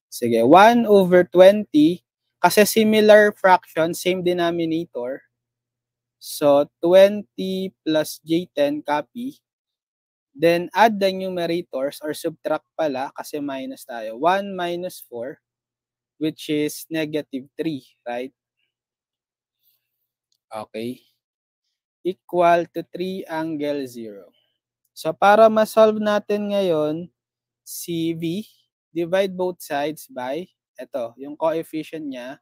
Sige, 1/20, kasi similar fraction, same denominator. So, 20 plus J10 copy. Then, add the numerators or subtract pala kasi minus tayo. 1 minus 4, which is -3, right? Okay. Equal to 3 angle 0. So, para ma-solve natin ngayon, si V, divide both sides by, ito, yung coefficient niya,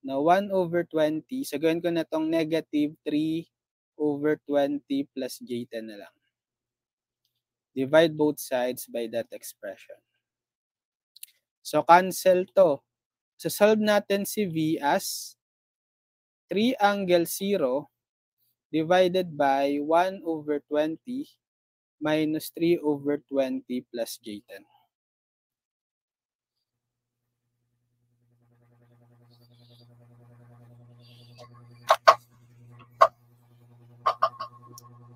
na 1/20. So, gawin ko na itong -3/20 plus J10 na lang. Divide both sides by that expression. So, cancel to. So, solve natin si V as 3 angle 0 divided by 1/20 minus 3/20 plus J10.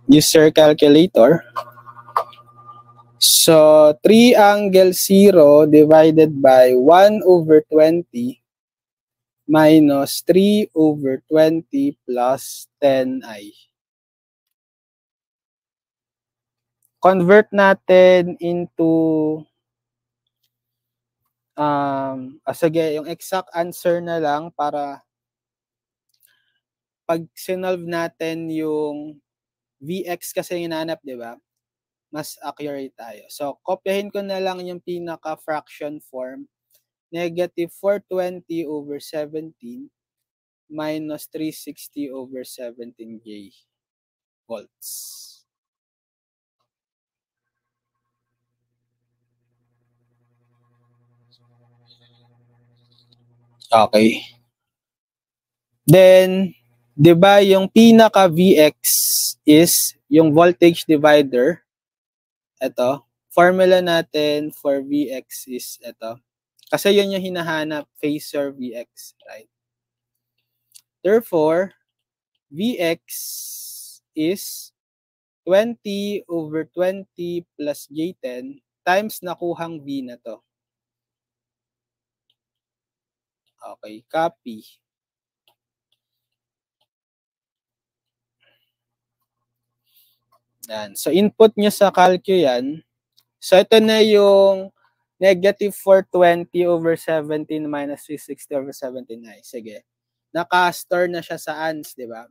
Use your calculator. So, 3 angle 0 divided by 1/20 minus 3/20 plus 10i. Convert natin into, sige, yung exact answer na lang para pag sinolve natin yung Vx kasi hinanap, di ba? Mas accurate tayo. So, kopyahin ko na lang yung pinaka-fraction form. -420/17 minus 360/17 volts. Okay. Then, di ba yung pinaka-Vx is yung voltage divider. Ito. Formula natin for Vx is ito. Kasi yun yung hinahanap, phasor Vx, right? Therefore, Vx is 20/20 plus J10 times nakuhang V na to. Okay, copy. Yan. So, input nyo sa calcu yan. So, ito na yung -420/17 minus 360/17i. Sige. Naka-store na siya sa ans, di ba?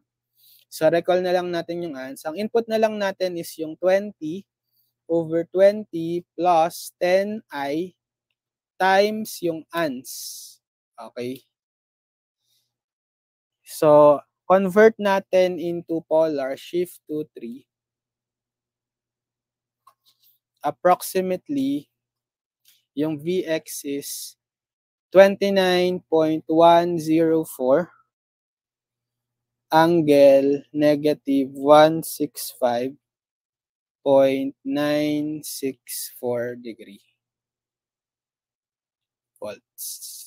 So, recall na lang natin yung ans. Ang input na lang natin is yung 20/20 plus 10i times yung ans. Okay? So, convert natin into polar, shift to 3. Approximately, yung Vx is 29.104 angle -165.964 degree volts.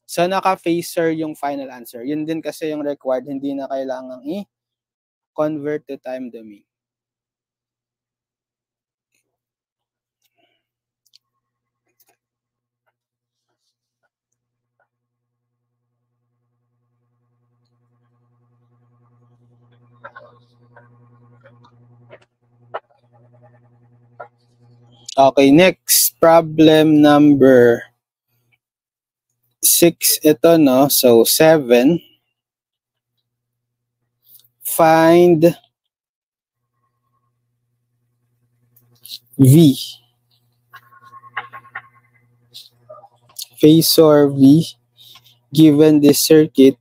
So, naka-phasor yung final answer. Yun din kasi yung required, hindi na kailangang i-convert to time domain. Okay, next problem number 6 ito, no? So, 7. Find V. Phasor V given this circuit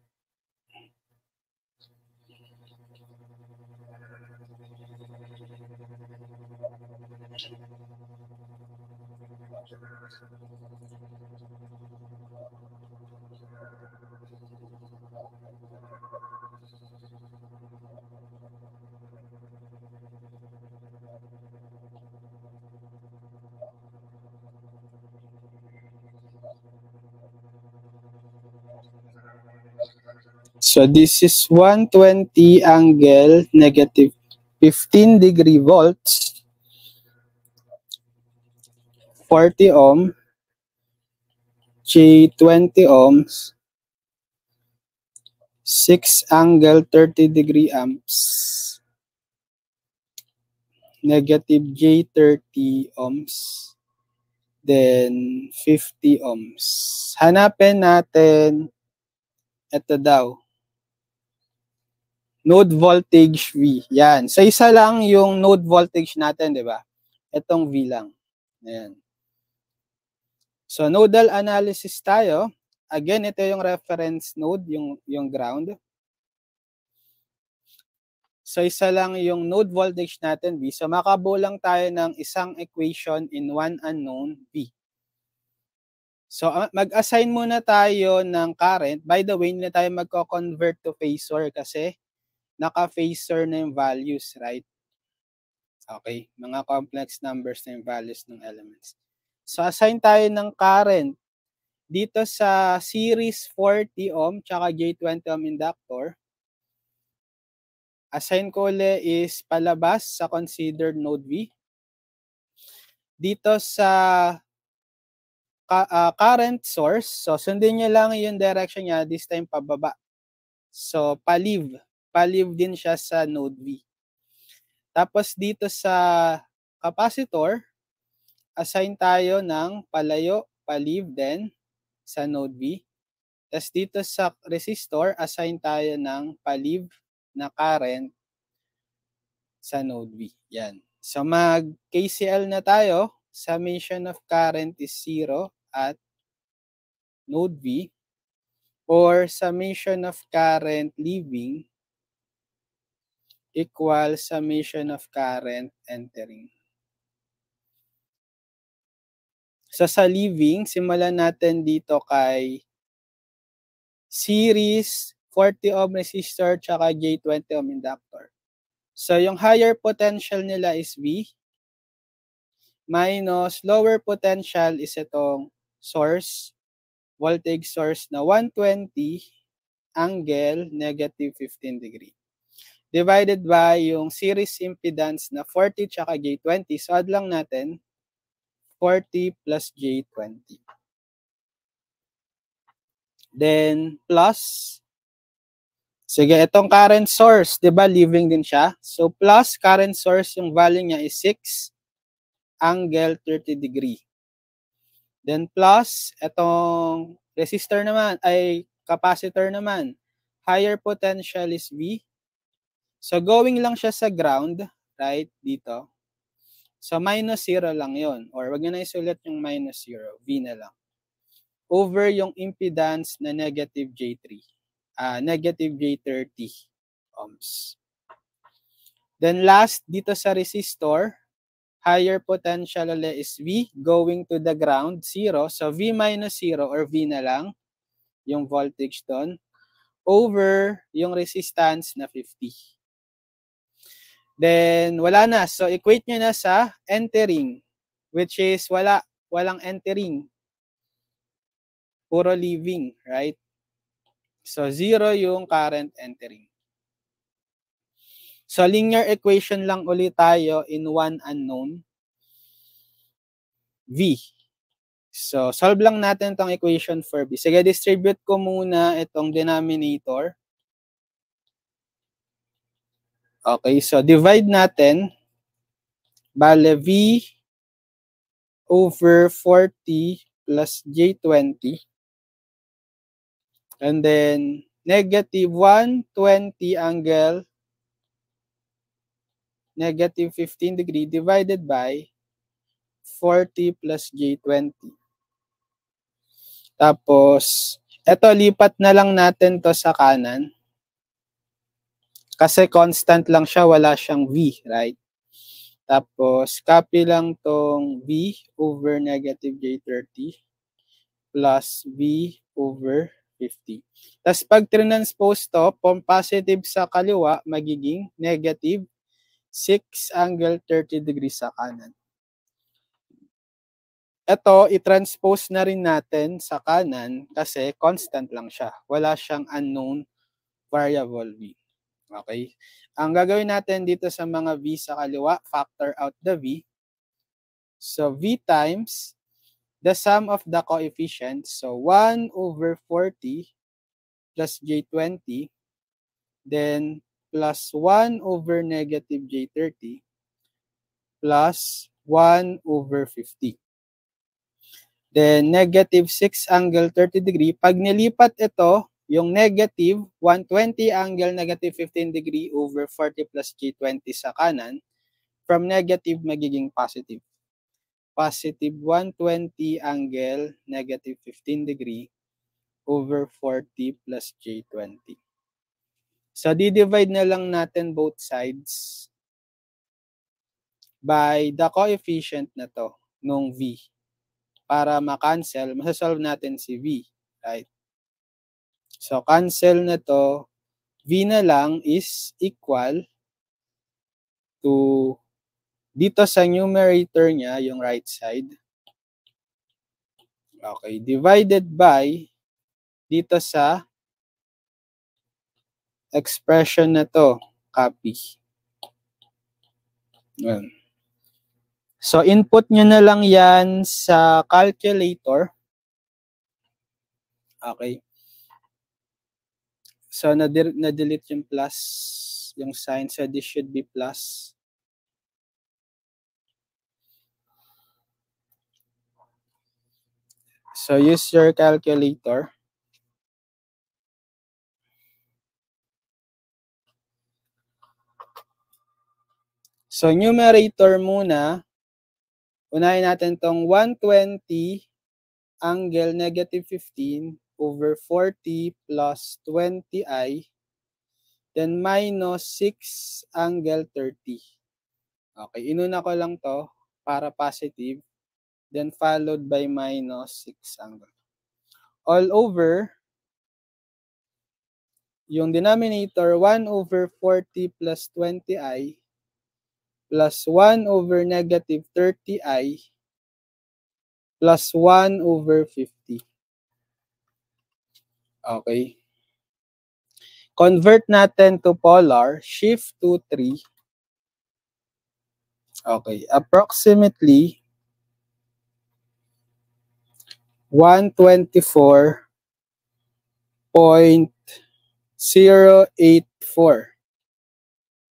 So this is 120 angle negative 15 degree volts, 40 ohm, J 20 ohms, 6 angle 30 degree amps, negative J 30 ohms, then 50 ohms. Hanapin natin ito daw. Node voltage V. Yan. So, isa lang yung node voltage natin, di ba? Itong V lang. Ayan. So, nodal analysis tayo. Again, ito yung reference node, yung ground. So, isa lang yung node voltage natin, V. So, makabuo lang tayo ng isang equation in one unknown, V. So, mag-assign muna tayo ng current. By the way, hindi na tayo magko-convert to phasor kasi naka-phasor na yung values, right? Okay, mga complex numbers na yung values ng elements. So, assign tayo ng current dito sa series 40 ohm tsaka J20 ohm inductor. Assign ko ulit is palabas sa considered node V. Dito sa current source, so sundin nyo lang yung direction niya, this time pababa. So, palive din siya sa node V. Tapos dito sa capacitor, assign tayo ng palayo, palive din sa node V. Tapos dito sa resistor, assign tayo ng palive na current sa node V. Yan. So mag-KCL na tayo. Summation of current is 0 at node V, or summation of current leaving equal summation of current entering. So sa leaving, simulan natin dito kay series 40 ohm resistor tsaka J20 ohm inductor. So yung higher potential nila is V minus lower potential is itong source, voltage source na 120 angle negative 15 degree. Divided by yung series impedance na 40 tsaka J20. So add lang natin 40 plus J20. Then plus, sige, itong current source, di ba, leaving din siya. So plus current source, yung value niya is 6 angle 30 degree. Then plus, itong resistor naman, ay capacitor naman, higher potential is V. So going lang siya sa ground, right, dito. So minus 0 lang yon, or wag nyo na isulat yung minus 0, V na lang. Over yung impedance na negative J3, negative J30 ohms. Then last, dito sa resistor, higher potential ulit is V going to the ground, 0. So V minus 0 or V na lang, yung voltage doon, over yung resistance na 50. Then wala na. So equate nyo na sa entering, which is walang entering. Puro leaving, right? So 0 yung current entering. So linear equation lang ulit tayo in one unknown, V. So solve lang natin tong equation for V. Sige, distribute ko muna itong denominator. Okay, so divide natin. Bale, V over 40 plus J20. And then, negative 120 angle negative 15 degree divided by 40 plus J20. Tapos, eto, lipat na lang natin to sa kanan. Kasi constant lang siya, wala siyang V, right? Tapos, copy lang tong V over negative J30 plus V over 50. Tapos, pag transpose to, from positive sa kaliwa, magiging negative 6 angle 30 degrees sa kanan. Ito, i-transpose na rin natin sa kanan kasi constant lang siya. Wala siyang unknown variable V. Okay? Ang gagawin natin dito sa mga V sa kaliwa, factor out the V. So, V times the sum of the coefficients. So, 1 over 40 plus J20, then plus 1 over negative J30 plus 1 over 50. Then, negative 6 angle 30 degree. Pag nilipat ito, yung negative 120 angle negative 15 degree over 40 plus J20 sa kanan, from negative magiging positive. Positive 120 angle negative 15 degree over 40 plus J20. So, di-divide na lang natin both sides by the coefficient na to, nung V. Para ma-cancel, masasolve natin si V. Right? So, cancel na to, V na lang is equal to, dito sa numerator niya, yung right side. Okay, divided by, dito sa expression na to, copy. Yan. So, input nyo na lang yan sa calculator. Okay. So, na-delete yung plus, yung sign. So, this should be plus. So, use your calculator. So, numerator muna. Unahin natin tong 120 angle negative 15 over 40 plus 20i. Then, minus 6 angle 30. Okay, inuna ko lang to para positive. Then, followed by minus 6 angle. All over, yung denominator, 1 over 40 plus 20i plus 1 over negative 30i plus 1 over 50. Okay. Convert natin to polar, shift to 3. Okay, approximately 124.084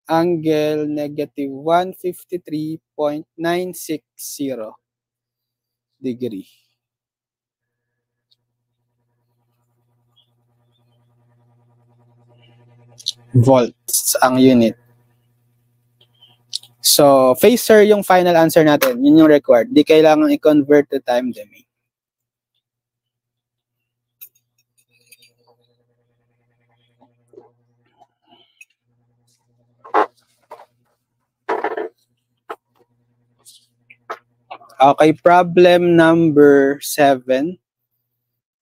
angle negative 153.960 degree. Volts ang unit. So, phasor yung final answer natin. Yun yung required. Di kailangan i-convert to time domain. Okay, problem number 7.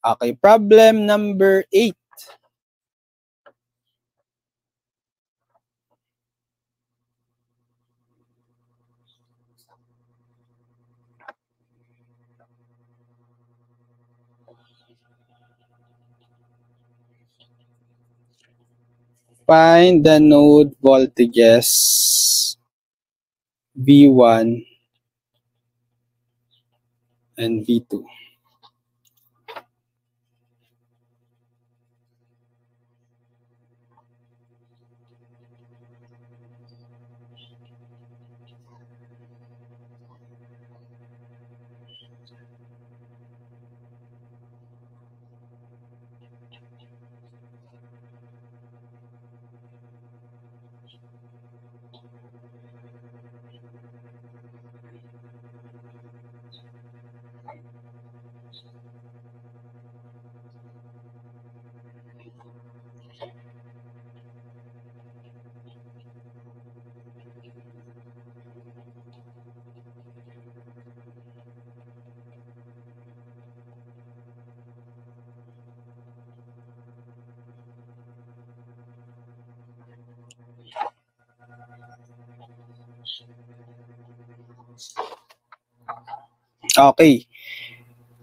Okay, problem number 8. Find the node voltages V1 and V2. Okay.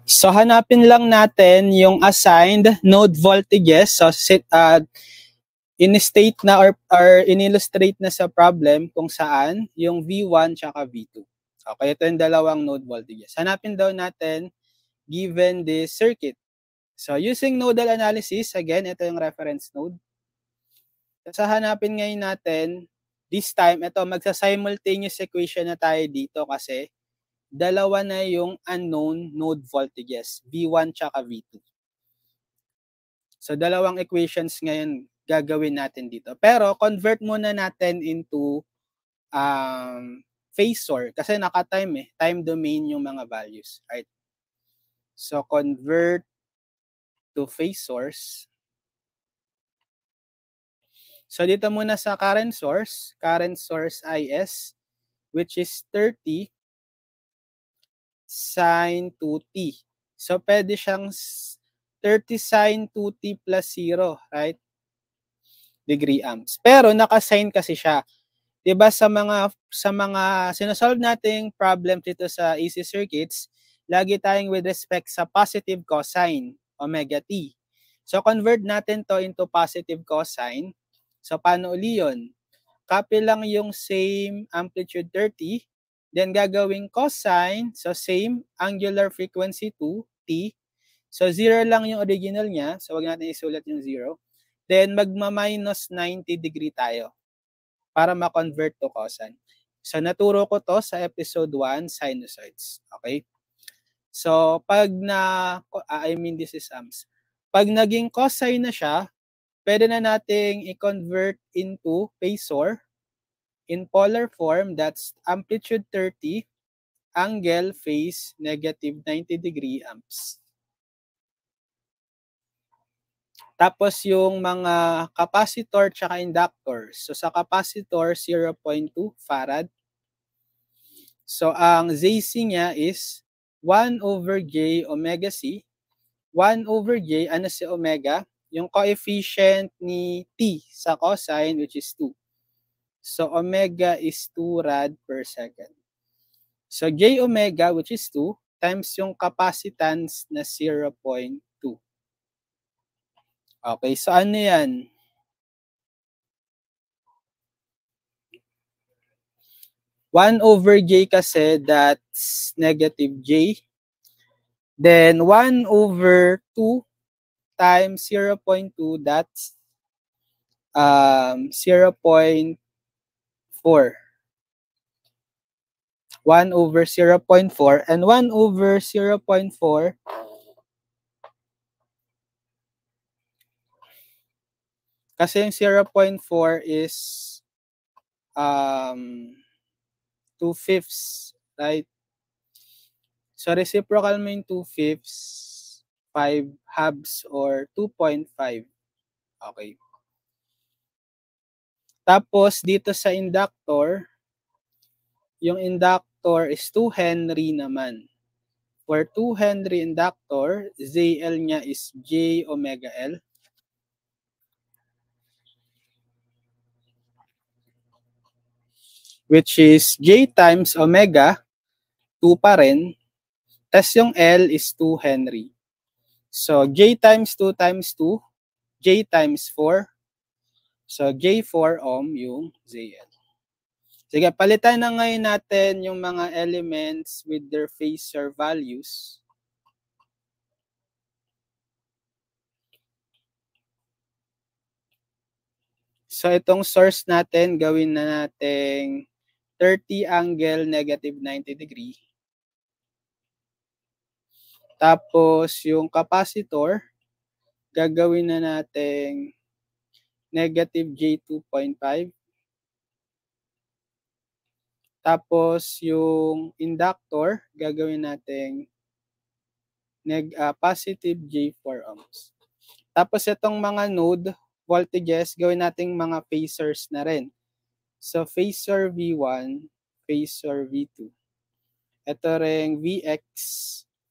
So, hanapin lang natin yung assigned node voltages. So, in-state na or in-illustrate na sa problem kung saan yung V1 tsaka V2. Okay, ito yung dalawang node voltages. Hanapin daw natin given this circuit. So, using nodal analysis, again, ito yung reference node. So, hanapin ngayon natin, this time, ito, magsa-simultaneous equation na tayo dito kasi dalawa na yung unknown node voltages, V1 tsaka V2. So, dalawang equations ngayon gagawin natin dito. Pero, convert muna natin into phasor kasi naka-time time domain yung mga values. Right? So, convert to phasors. So, dito muna sa current source IS, which is 30 sine 2t. So, pwede siyang 30 sine 2t plus 0, right? Degree amps. Pero, naka-sine kasi siya. Diba sa mga sinosolve nating problem dito sa AC circuits, lagi tayong with respect sa positive cosine, omega t. So, convert natin to into positive cosine. So, paano uli yun? Copy lang yung same amplitude 30, then gagawing cosine, so same angular frequency 2, t. So, 0 lang yung original niya, so wag natin isulat yung 0. Then, magma-minus 90 degree tayo para ma-convert to cosine. So, naturo ko to sa episode 1, sinusoids. Okay? So, this is amps. Pag naging cosine na siya, pwede na nating i-convert into phasor in polar form. That's amplitude 30, angle, phase, negative 90 degree amps. Tapos yung mga capacitor tsaka inductor. So sa capacitor, 0.2 farad. So ang ZC niya is 1 over J omega C. 1 over J, ano si omega? Yung coefficient ni T sa cosine, which is 2. So omega is 2 rad per second. So J omega, which is 2, times yung capacitance na 0.2. Okay, so ano yan? One over J kasi, that's negative J. Then 1 over 2 times 0.2, that's 0.4. 1 over 0.4, and 1 over 0.4 kasi yung 0.4 is 2/5, right? So reciprocal mo yung 2/5, 5 halves or 2.5. Okay. Tapos dito sa inductor, yung inductor is 2 Henry naman. For 2 Henry inductor, ZL niya is J omega L. Which is J times omega, 2 pa rin. Tapos yung L is 2 Henry. So, J times 2 times 2, J times 4. So, J4 ohm yung ZL. Sige, palitan na ngayon natin yung mga elements with their phasor values. So, itong source natin, gawin na natin 30 angle negative 90 degree. Tapos, yung capacitor, gagawin na natin negative J 2.5. Tapos, yung inductor, gagawin natin positive J4 ohms. Tapos, itong mga node voltages, gawin natin mga phasors na rin. So, phasor V1, phasor V2. Ito rin Vx,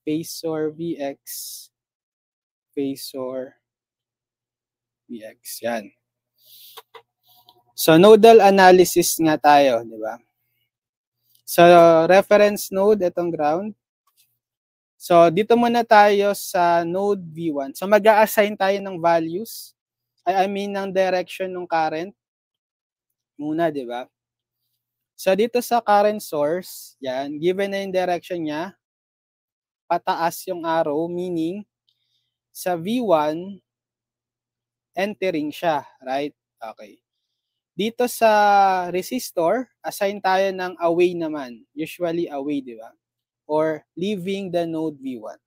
phasor Vx, phasor Vx. Yan. So, nodal analysis nga tayo, di ba? So, reference node, itong ground. So, dito muna tayo sa node V1. So, mag-a-assign tayo ng values. I mean, ng direction ng current. Muna, di ba? So, dito sa current source, yan, given na yung direction niya, pataas yung arrow, meaning, sa V1, entering siya, right? Okay. Dito sa resistor, assign tayo ng away naman. Usually away, di ba? Or leaving the node V1.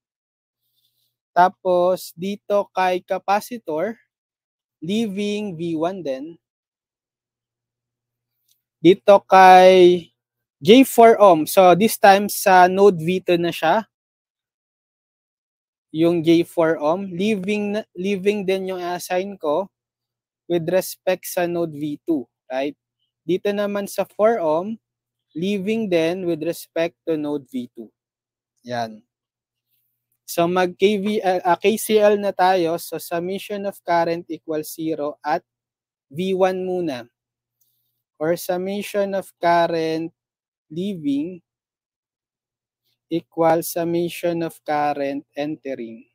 Tapos, dito kay capacitor, leaving V1 din. Dito kay J4 ohm. So, this time sa node V2 na siya. Yung J4 ohm. Leaving din yung assign ko with respect sa node V2. Right? Dito naman sa 4 ohm, leaving din with respect to node V2. Yan. So, KCL na tayo. So, summation of current equals 0 at V1 muna. Or summation of current leaving equals summation of current entering.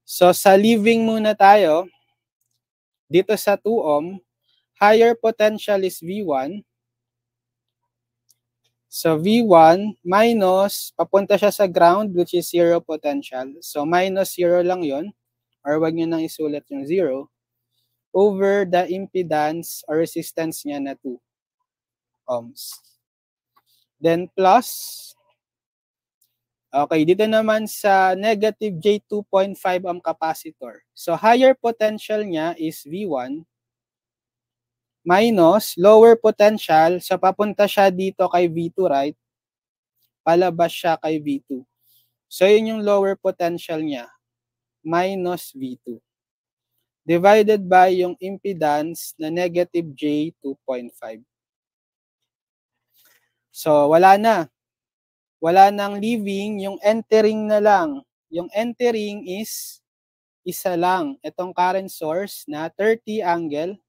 So, sa leaving muna tayo, dito sa 2 ohm, higher potential is V1. So, V1 minus, papunta siya sa ground which is 0 potential. So, minus 0 lang yon, or wag nyo nang isulat yung 0, over the impedance or resistance niya na 2 ohms. Then plus, okay, dito naman sa negative J2.5 ohm capacitor. So, higher potential niya is V1 minus lower potential. So, papunta siya dito kay V2, right? Palabas siya kay V2. So, yun yung lower potential niya, minus V2. Divided by yung impedance na negative J2.5. So, wala na. Wala nang leaving, yung entering na lang. Yung entering is isa lang. Itong current source na 30 angle,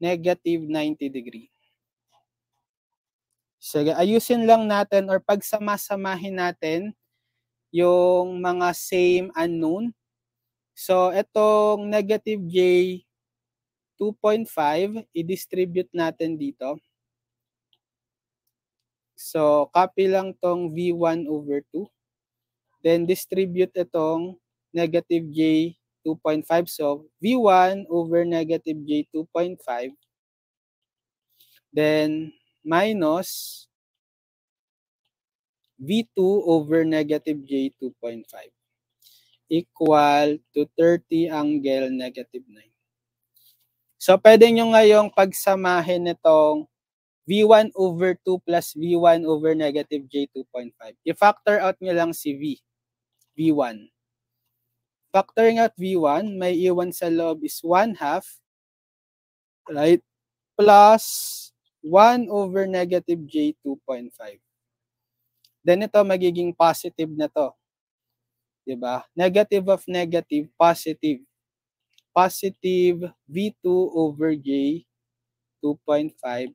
negative 90 degree. Sige, ayusin lang natin or pagsama-samahin natin yung mga same unknown. So, itong negative J 2.5, i-distribute natin dito. So, copy lang tong V1 over 2. Then, distribute itong negative J 2.5. So, V1 over negative J 2.5. Then, minus V2 over negative J 2.5. Equal to 30 angle negative 9. So, pwede nyo ngayong pagsamahin itong V1 over 2 plus V1 over negative J 2.5. I-factor out nyo lang si V1. Factoring out V1, may iwan sa loob is 1/2, right? Plus 1 over negative J 2.5. Then ito magiging positive na to. Diba? Negative of negative, positive. Positive V2 over J 2.5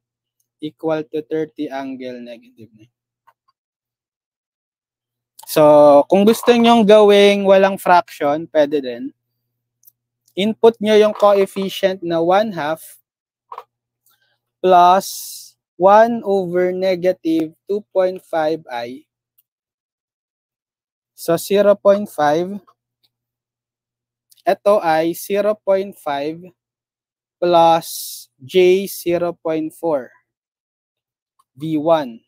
equal to 30 angle negative 9. So, kung gusto nyong gawing walang fraction, pwede din. Input nyo yung coefficient na 1/2 plus 1 over negative 2.5i. So, 0.5. Ito ay 0.5 plus J 0.4 V1.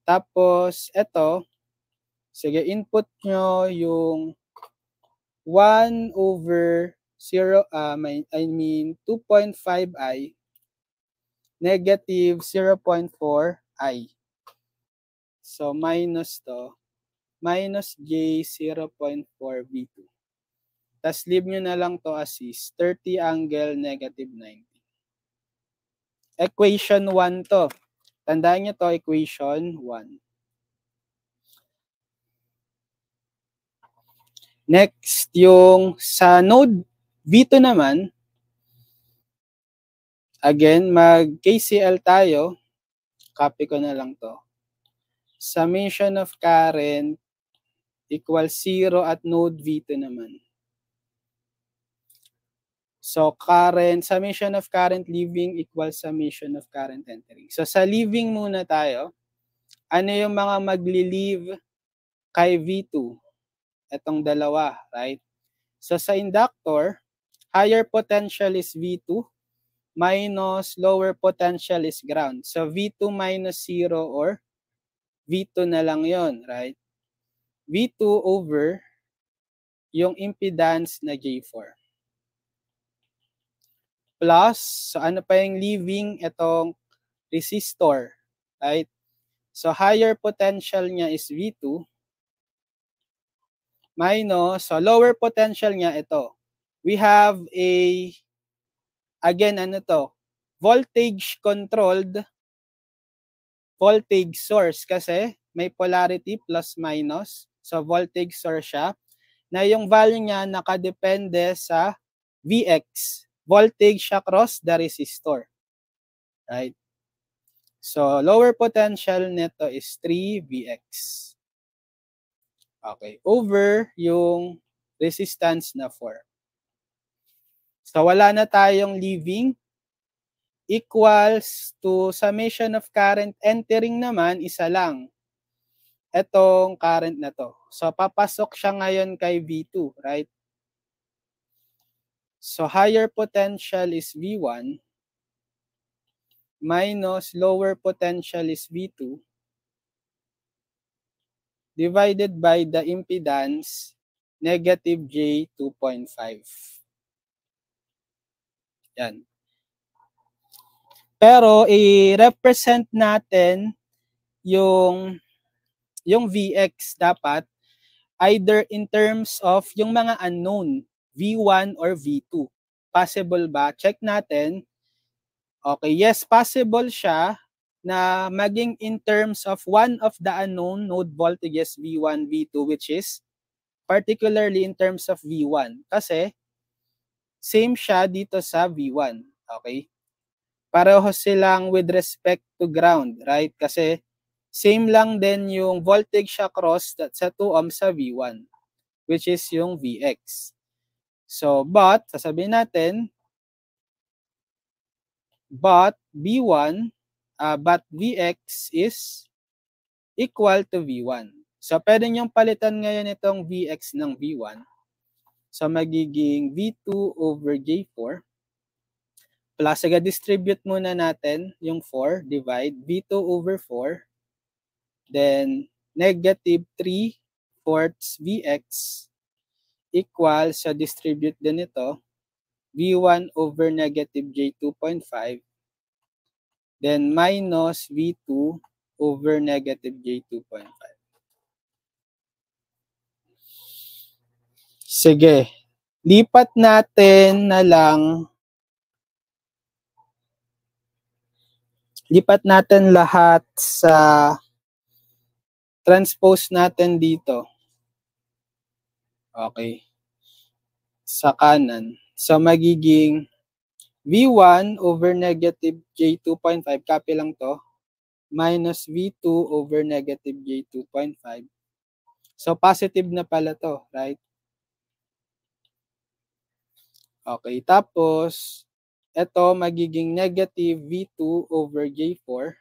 Tapos, ito, sige, input nyo yung 1 over 2.5i negative 0.4i. So, minus to, minus J 0.4 V2. Tapos, leave nyo na lang to as is 30 angle negative 90. Equation 1 to. Tandaan nyo to, equation 1. Next, yung sa node V2 naman, Again, mag-KCL tayo. Copy ko na lang to. Summation of current equals 0 at node V2 naman. So, summation of current leaving equals summation of current entering. So, sa leaving muna tayo. Ano yung mga magli-leave kay V2? Itong dalawa, right? So, sa inductor, higher potential is V2 minus lower potential is ground. So, V2 minus 0 or V2 na lang yon, right? V2 over yung impedance na J4. Plus, so ano pa yung leaving itong resistor, right? So, higher potential niya is V2 minus, so lower potential niya ito. We have again, ano to? Voltage controlled voltage source kasi may polarity plus minus. So, voltage source siya na yung value niya nakadepende sa Vx. Voltage across the resistor. Right? So, lower potential nito is 3 Vx. Okay. Over yung resistance na 4. So, wala na tayong leaving. Equals to summation of current entering naman, isa lang. Etong current na to. So, papasok siya ngayon kay V2, right? So, higher potential is V1 minus lower potential is V2 divided by the impedance negative J 2.5. Yan. Pero i-represent natin yung Vx dapat either in terms of yung mga unknown, V1 or V2. Possible ba? Check natin. Okay, yes, possible siya na maging in terms of one of the unknown node voltages V1, V2, which is particularly in terms of V1. Kasi same siya dito sa V1. Okay? Pareho silang with respect to ground, right? Kasi same lang din yung voltage across sa 2 ohm sa V1, which is yung Vx. So, but, sasabihin natin, but V1, but Vx is equal to V1. So, pwede niyong palitan ngayon itong Vx ng V1. So, magiging V2 over J4. Plus, distribute muna natin yung 4, divide V2 over 4. Then, negative 3/4 Vx equals, sa distribute din ito, V1 over negative J 2.5. Then, minus V2 over negative J 2.5. Sige. Lipat natin na lang. Lipat natin lahat sa transpose natin dito. Okay. Sa kanan. So, magiging V1 over negative J 2.5, copy lang to, minus V2 over negative J 2.5. So, positive na pala to, right? Okay, tapos, ito magiging negative V2 over J4.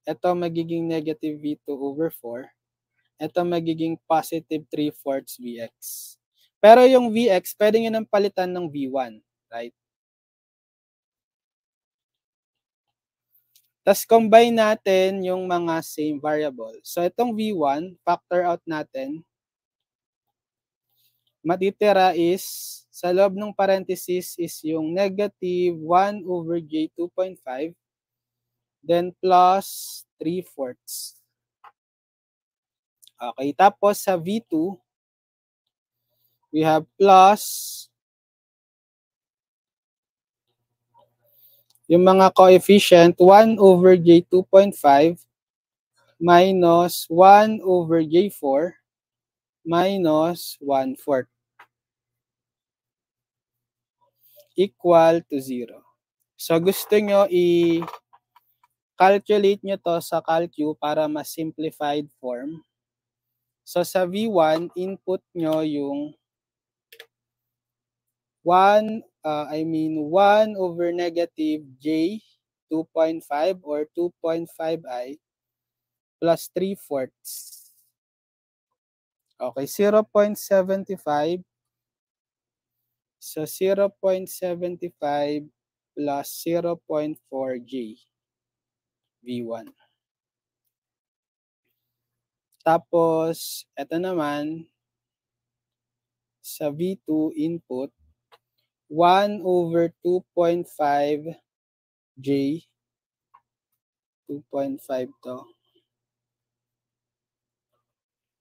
Ito magiging negative V2 over 4. Ito magiging positive 3/4 Vx. Pero yung Vx, pwede nyo nang palitan ng V1, right? Tapos combine natin yung mga same variable. So itong V1, factor out natin. Matitira is, sa loob ng parenthesis is yung negative 1 over J 2.5. Then plus 3/4. Okay, tapos sa V2, we have plus yung mga coefficient 1 over J 2.5 minus 1 over J4 minus 1/4 equal to 0. So gusto nyo i-calculate nyo to sa Calcu para mas simplified form. So sa V1, input nyo yung 1 over negative J 2.5 or 2.5i plus 3/4. Okay, 0.75. So 0.75 plus 0.4J V1. Tapos, ito naman, sa V2 input, 1 over 2.5J, 2.5 to,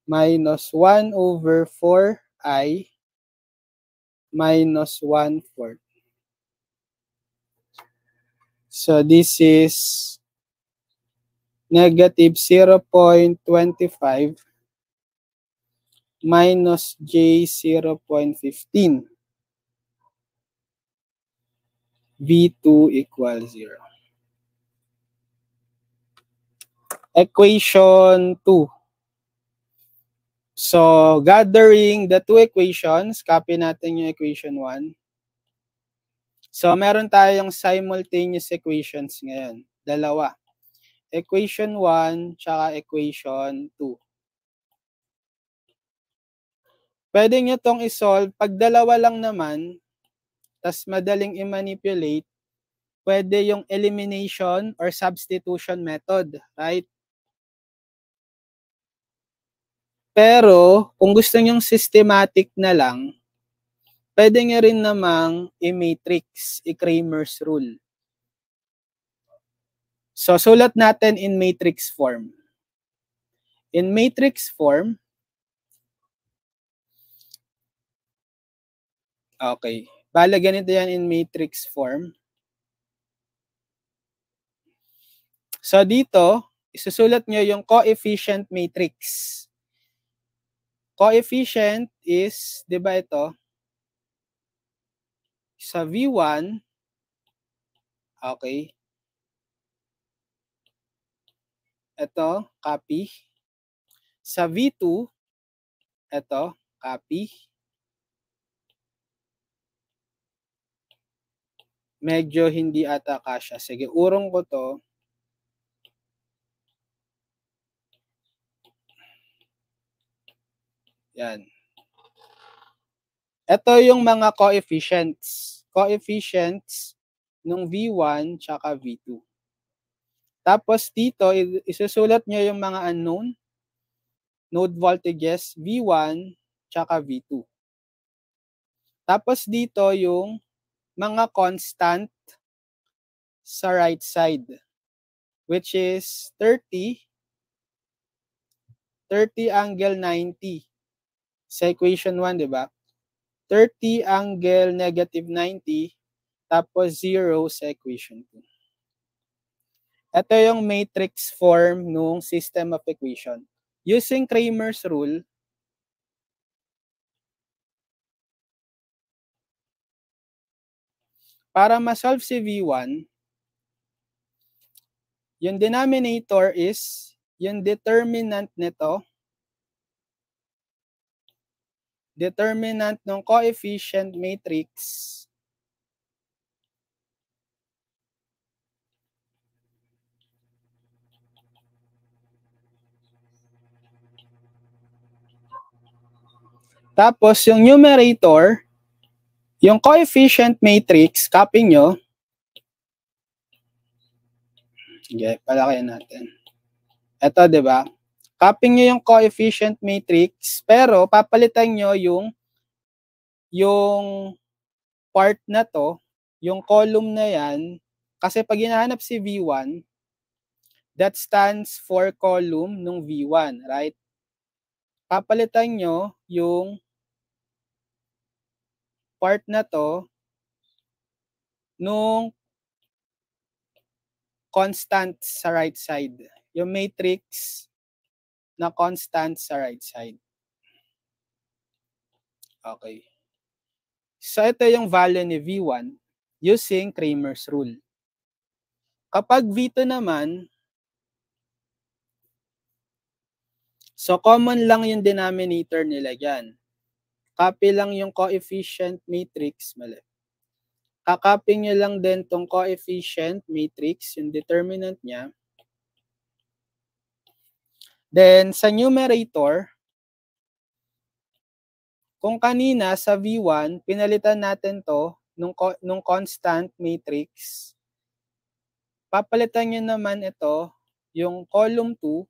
minus 1 over 4I minus 1/4. So this is negative 0.25 minus J 0.15. V2 equals 0. Equation 2. So, gathering the two equations, copy natin yung equation 1. So, meron tayong simultaneous equations ngayon. Dalawa. Equation 1, tsaka equation 2. Pwede nyo tong isolve. Pag dalawa lang naman, tas madaling i-manipulate, pwede yung elimination or substitution method, right? Pero, kung gusto nyong systematic na lang, pwede nyo rin namang i-matrix, i-Cramer's rule. So, sulat natin in matrix form. In matrix form, okay. Bale, ganito yan in matrix form. So, dito, isusulat nyo yung coefficient matrix. Coefficient is, di ba ito? Sa V1, okay. Ito, copy. Sa V2, ito, copy. Medyo hindi ata kasya. Sige, urong ko to. Yan. Ito yung mga coefficients. Coefficients ng V1 tsaka V2. Tapos dito, isusulat nyo yung mga unknown node voltages V1 tsaka V2. Tapos dito yung mga constant sa right side, which is 30 angle 90 sa equation 1, di ba? 30 angle negative 90, tapos 0 sa equation 2. Ito yung matrix form ng system of equation. Using Cramer's rule, para ma-solve si V1, yung denominator is yung determinant nito, determinant ng coefficient matrix, tapos yung numerator, yung coefficient matrix, copy nyo. Okay, palakihan natin. Ito, di ba? Copy nyo yung coefficient matrix, pero papalitan nyo yung part na to, yung column na yan, kasi pag hinahanap si V1, that stands for column ng V1, right? Papalitan nyo yung part na to nung constant sa right side. Yung matrix na constant sa right side. Okay. So ito yung value ni V1 using Cramer's rule. Kapag V2 naman, so common lang yung denominator nila dyan. Copy lang yung coefficient matrix, mali. Kakopy nyo lang din tong coefficient matrix, yung determinant niya. Then, sa numerator, kung kanina sa V1, pinalitan natin to nung constant matrix, papalitan nyo naman ito, yung column 2,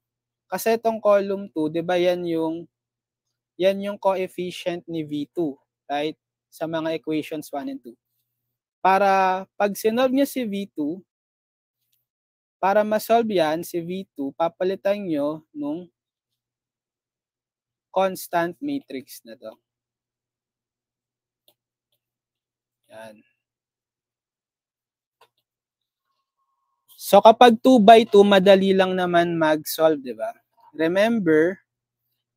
kasi itong column 2, di ba yan yung coefficient ni V2, right? Sa mga equations 1 and 2. Para pag sinolve nyo si V2, para ma-solve yan, si V2, papalitan nyo nung constant matrix na to. Yan. So kapag 2 by 2, madali lang naman mag-solve, di ba? Remember,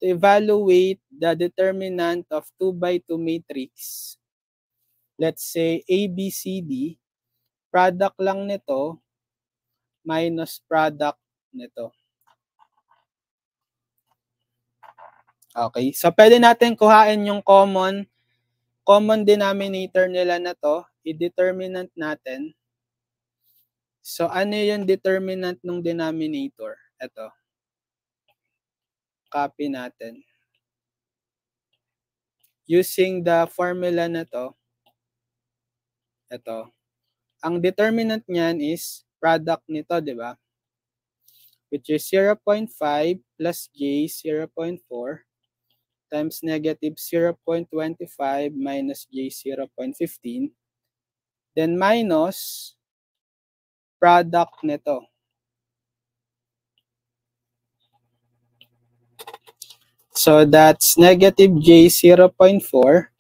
to evaluate the determinant of 2 by 2 matrix, let's say A, B, C, D, product lang nito minus product nito. Okay, so pwede natin kuhain yung common denominator nila na to, i-determinant natin. So ano yung determinant ng denominator? Ito. Copy natin. Using the formula na to, ito. Ang determinant niyan is product nito, di ba? Which is 0.5 plus J 0.4 times negative 0.25 minus J 0.15. Then minus product nito. So that's negative J 0.4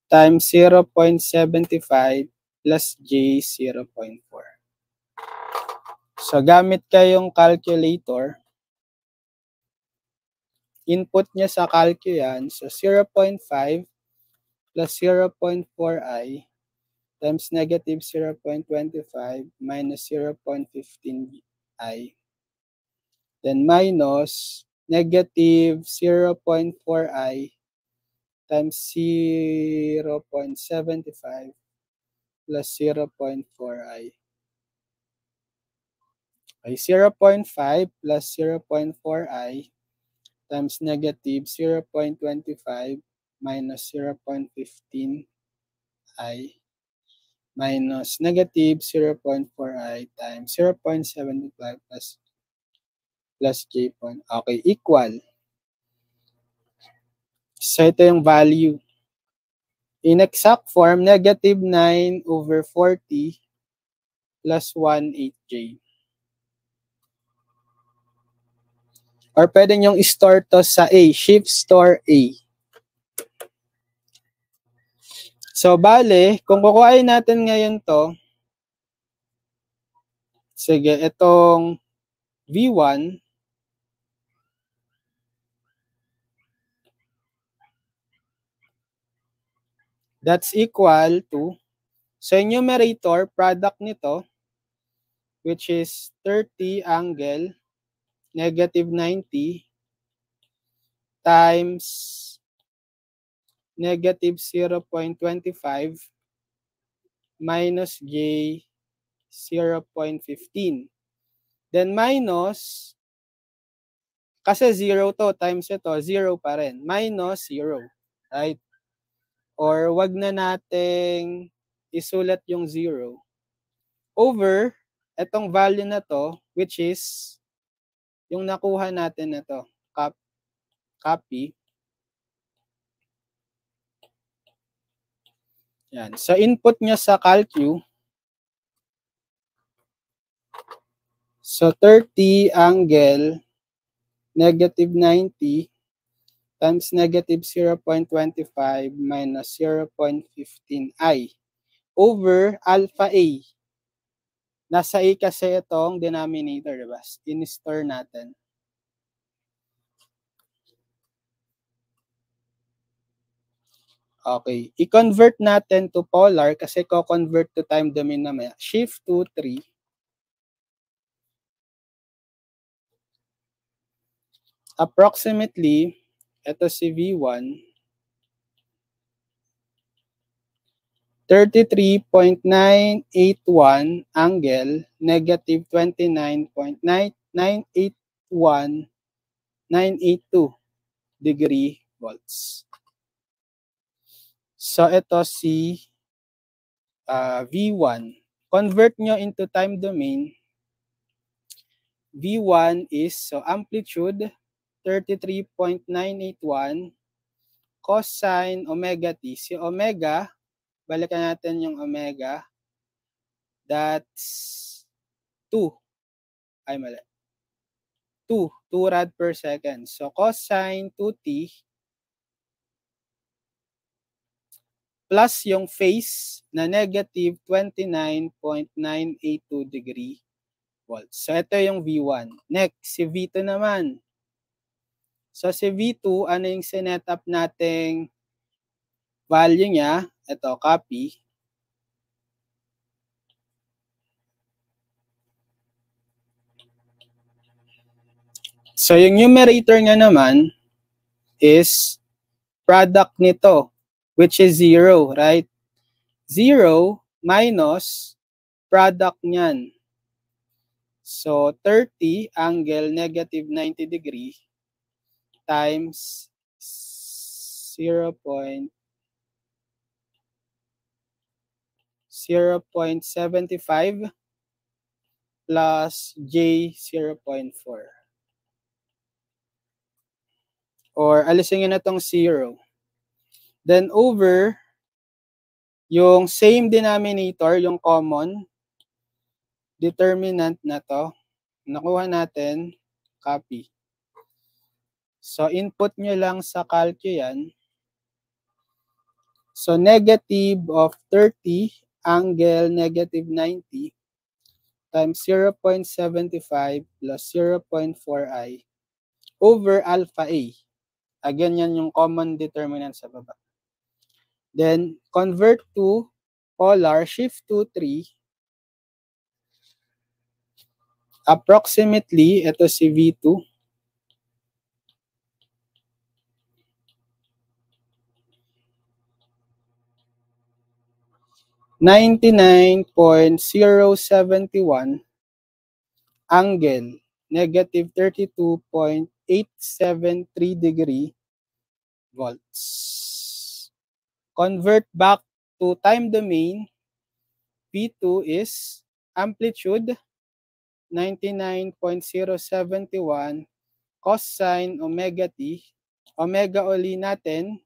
times 0.75 plus J 0.4. So gamit kayong calculator, input niya sa calcu yan. So 0.5 plus 0.4i times negative 0.25 minus 0.15i. Then minus negative 0.4i times 0.75 plus 0.4i. Okay, 0.5 plus 0.4i times negative 0.25 minus 0.15i minus negative 0.4i times 0.75 plus j point. Okay, equal. So ito yung value. In exact form, negative 9 over 40 plus 1/8j. Or pwede nyong store to sa A. Shift store A. So, bale, kung kukuhain natin ngayon to, sige, itong V1, that's equal to, sa numerator, product nito, which is 30 angle, negative 90, times negative 0.25 minus J 0.15. Then minus, kasi 0 to, times ito, 0 pa rin. Minus 0. Right? Or wag na nating isulat yung 0. Over, itong value na to, which is yung nakuha natin na to. Copy. Yan. So, input nyo sa calcu. So, 30 angle negative 90 times negative 0.25 minus 0.15i over alpha A. Nasa A kasi itong denominator, diba? In-store natin. Okay. I-convert natin to polar kasi ko-convert to time domain naman. Shift to 3. approximately, ito si V1, 33.981 angle, negative 29.981,982 degree volts. So ito si V1. Convert nyo into time domain. V1 is, so amplitude, 33.981, cosine omega t. Si omega, balikan natin yung omega, that's 2. Ay, mali. 2 rad per second. So cosine 2t plus yung phase na negative 29.982 degree volts. So ito yung V1. Next, si V2 naman. So si V2, ano yung sinet up nating value niya? Ito, copy. So yung numerator nga naman is product nito, which is 0, right? 0 minus product niyan. So 30 angle negative 90 degree times 0.75 plus J 0.4. Or alisin nyo na tong 0. Then over yung same denominator, yung common determinant na to, nakuha natin, copy. So input nyo lang sa calcu yan. So negative of 30 angle negative 90 times 0.75 plus 0.4i over alpha a. Again, yan yung common determinant sa baba. Then, convert to polar, shift to 3. Approximately, ito si V2. $99.071 angle, negative 32.873 degree volts. Convert back to time domain. P2 is amplitude 99.071 cosine omega t. Omega uli natin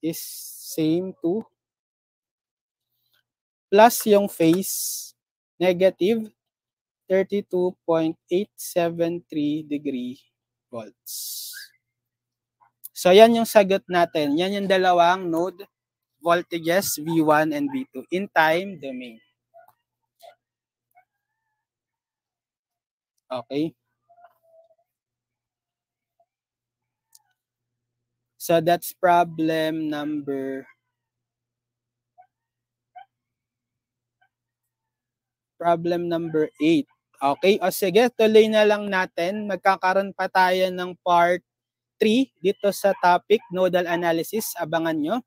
is same to plus yung phase negative 32.873 degree volts. So yan yung sagot natin. Yan yung dalawang node voltages V1 and V2 in time domain. Okay. So that's problem number 8. Okay, o sige, tuloy na lang natin. Magkakaroon pa tayo ng part 3 dito sa topic nodal analysis. Abangan nyo.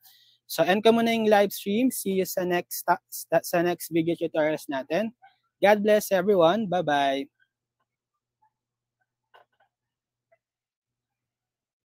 So end ko muna yung live stream. See you sa next video tutorials natin. God bless everyone. Bye-bye.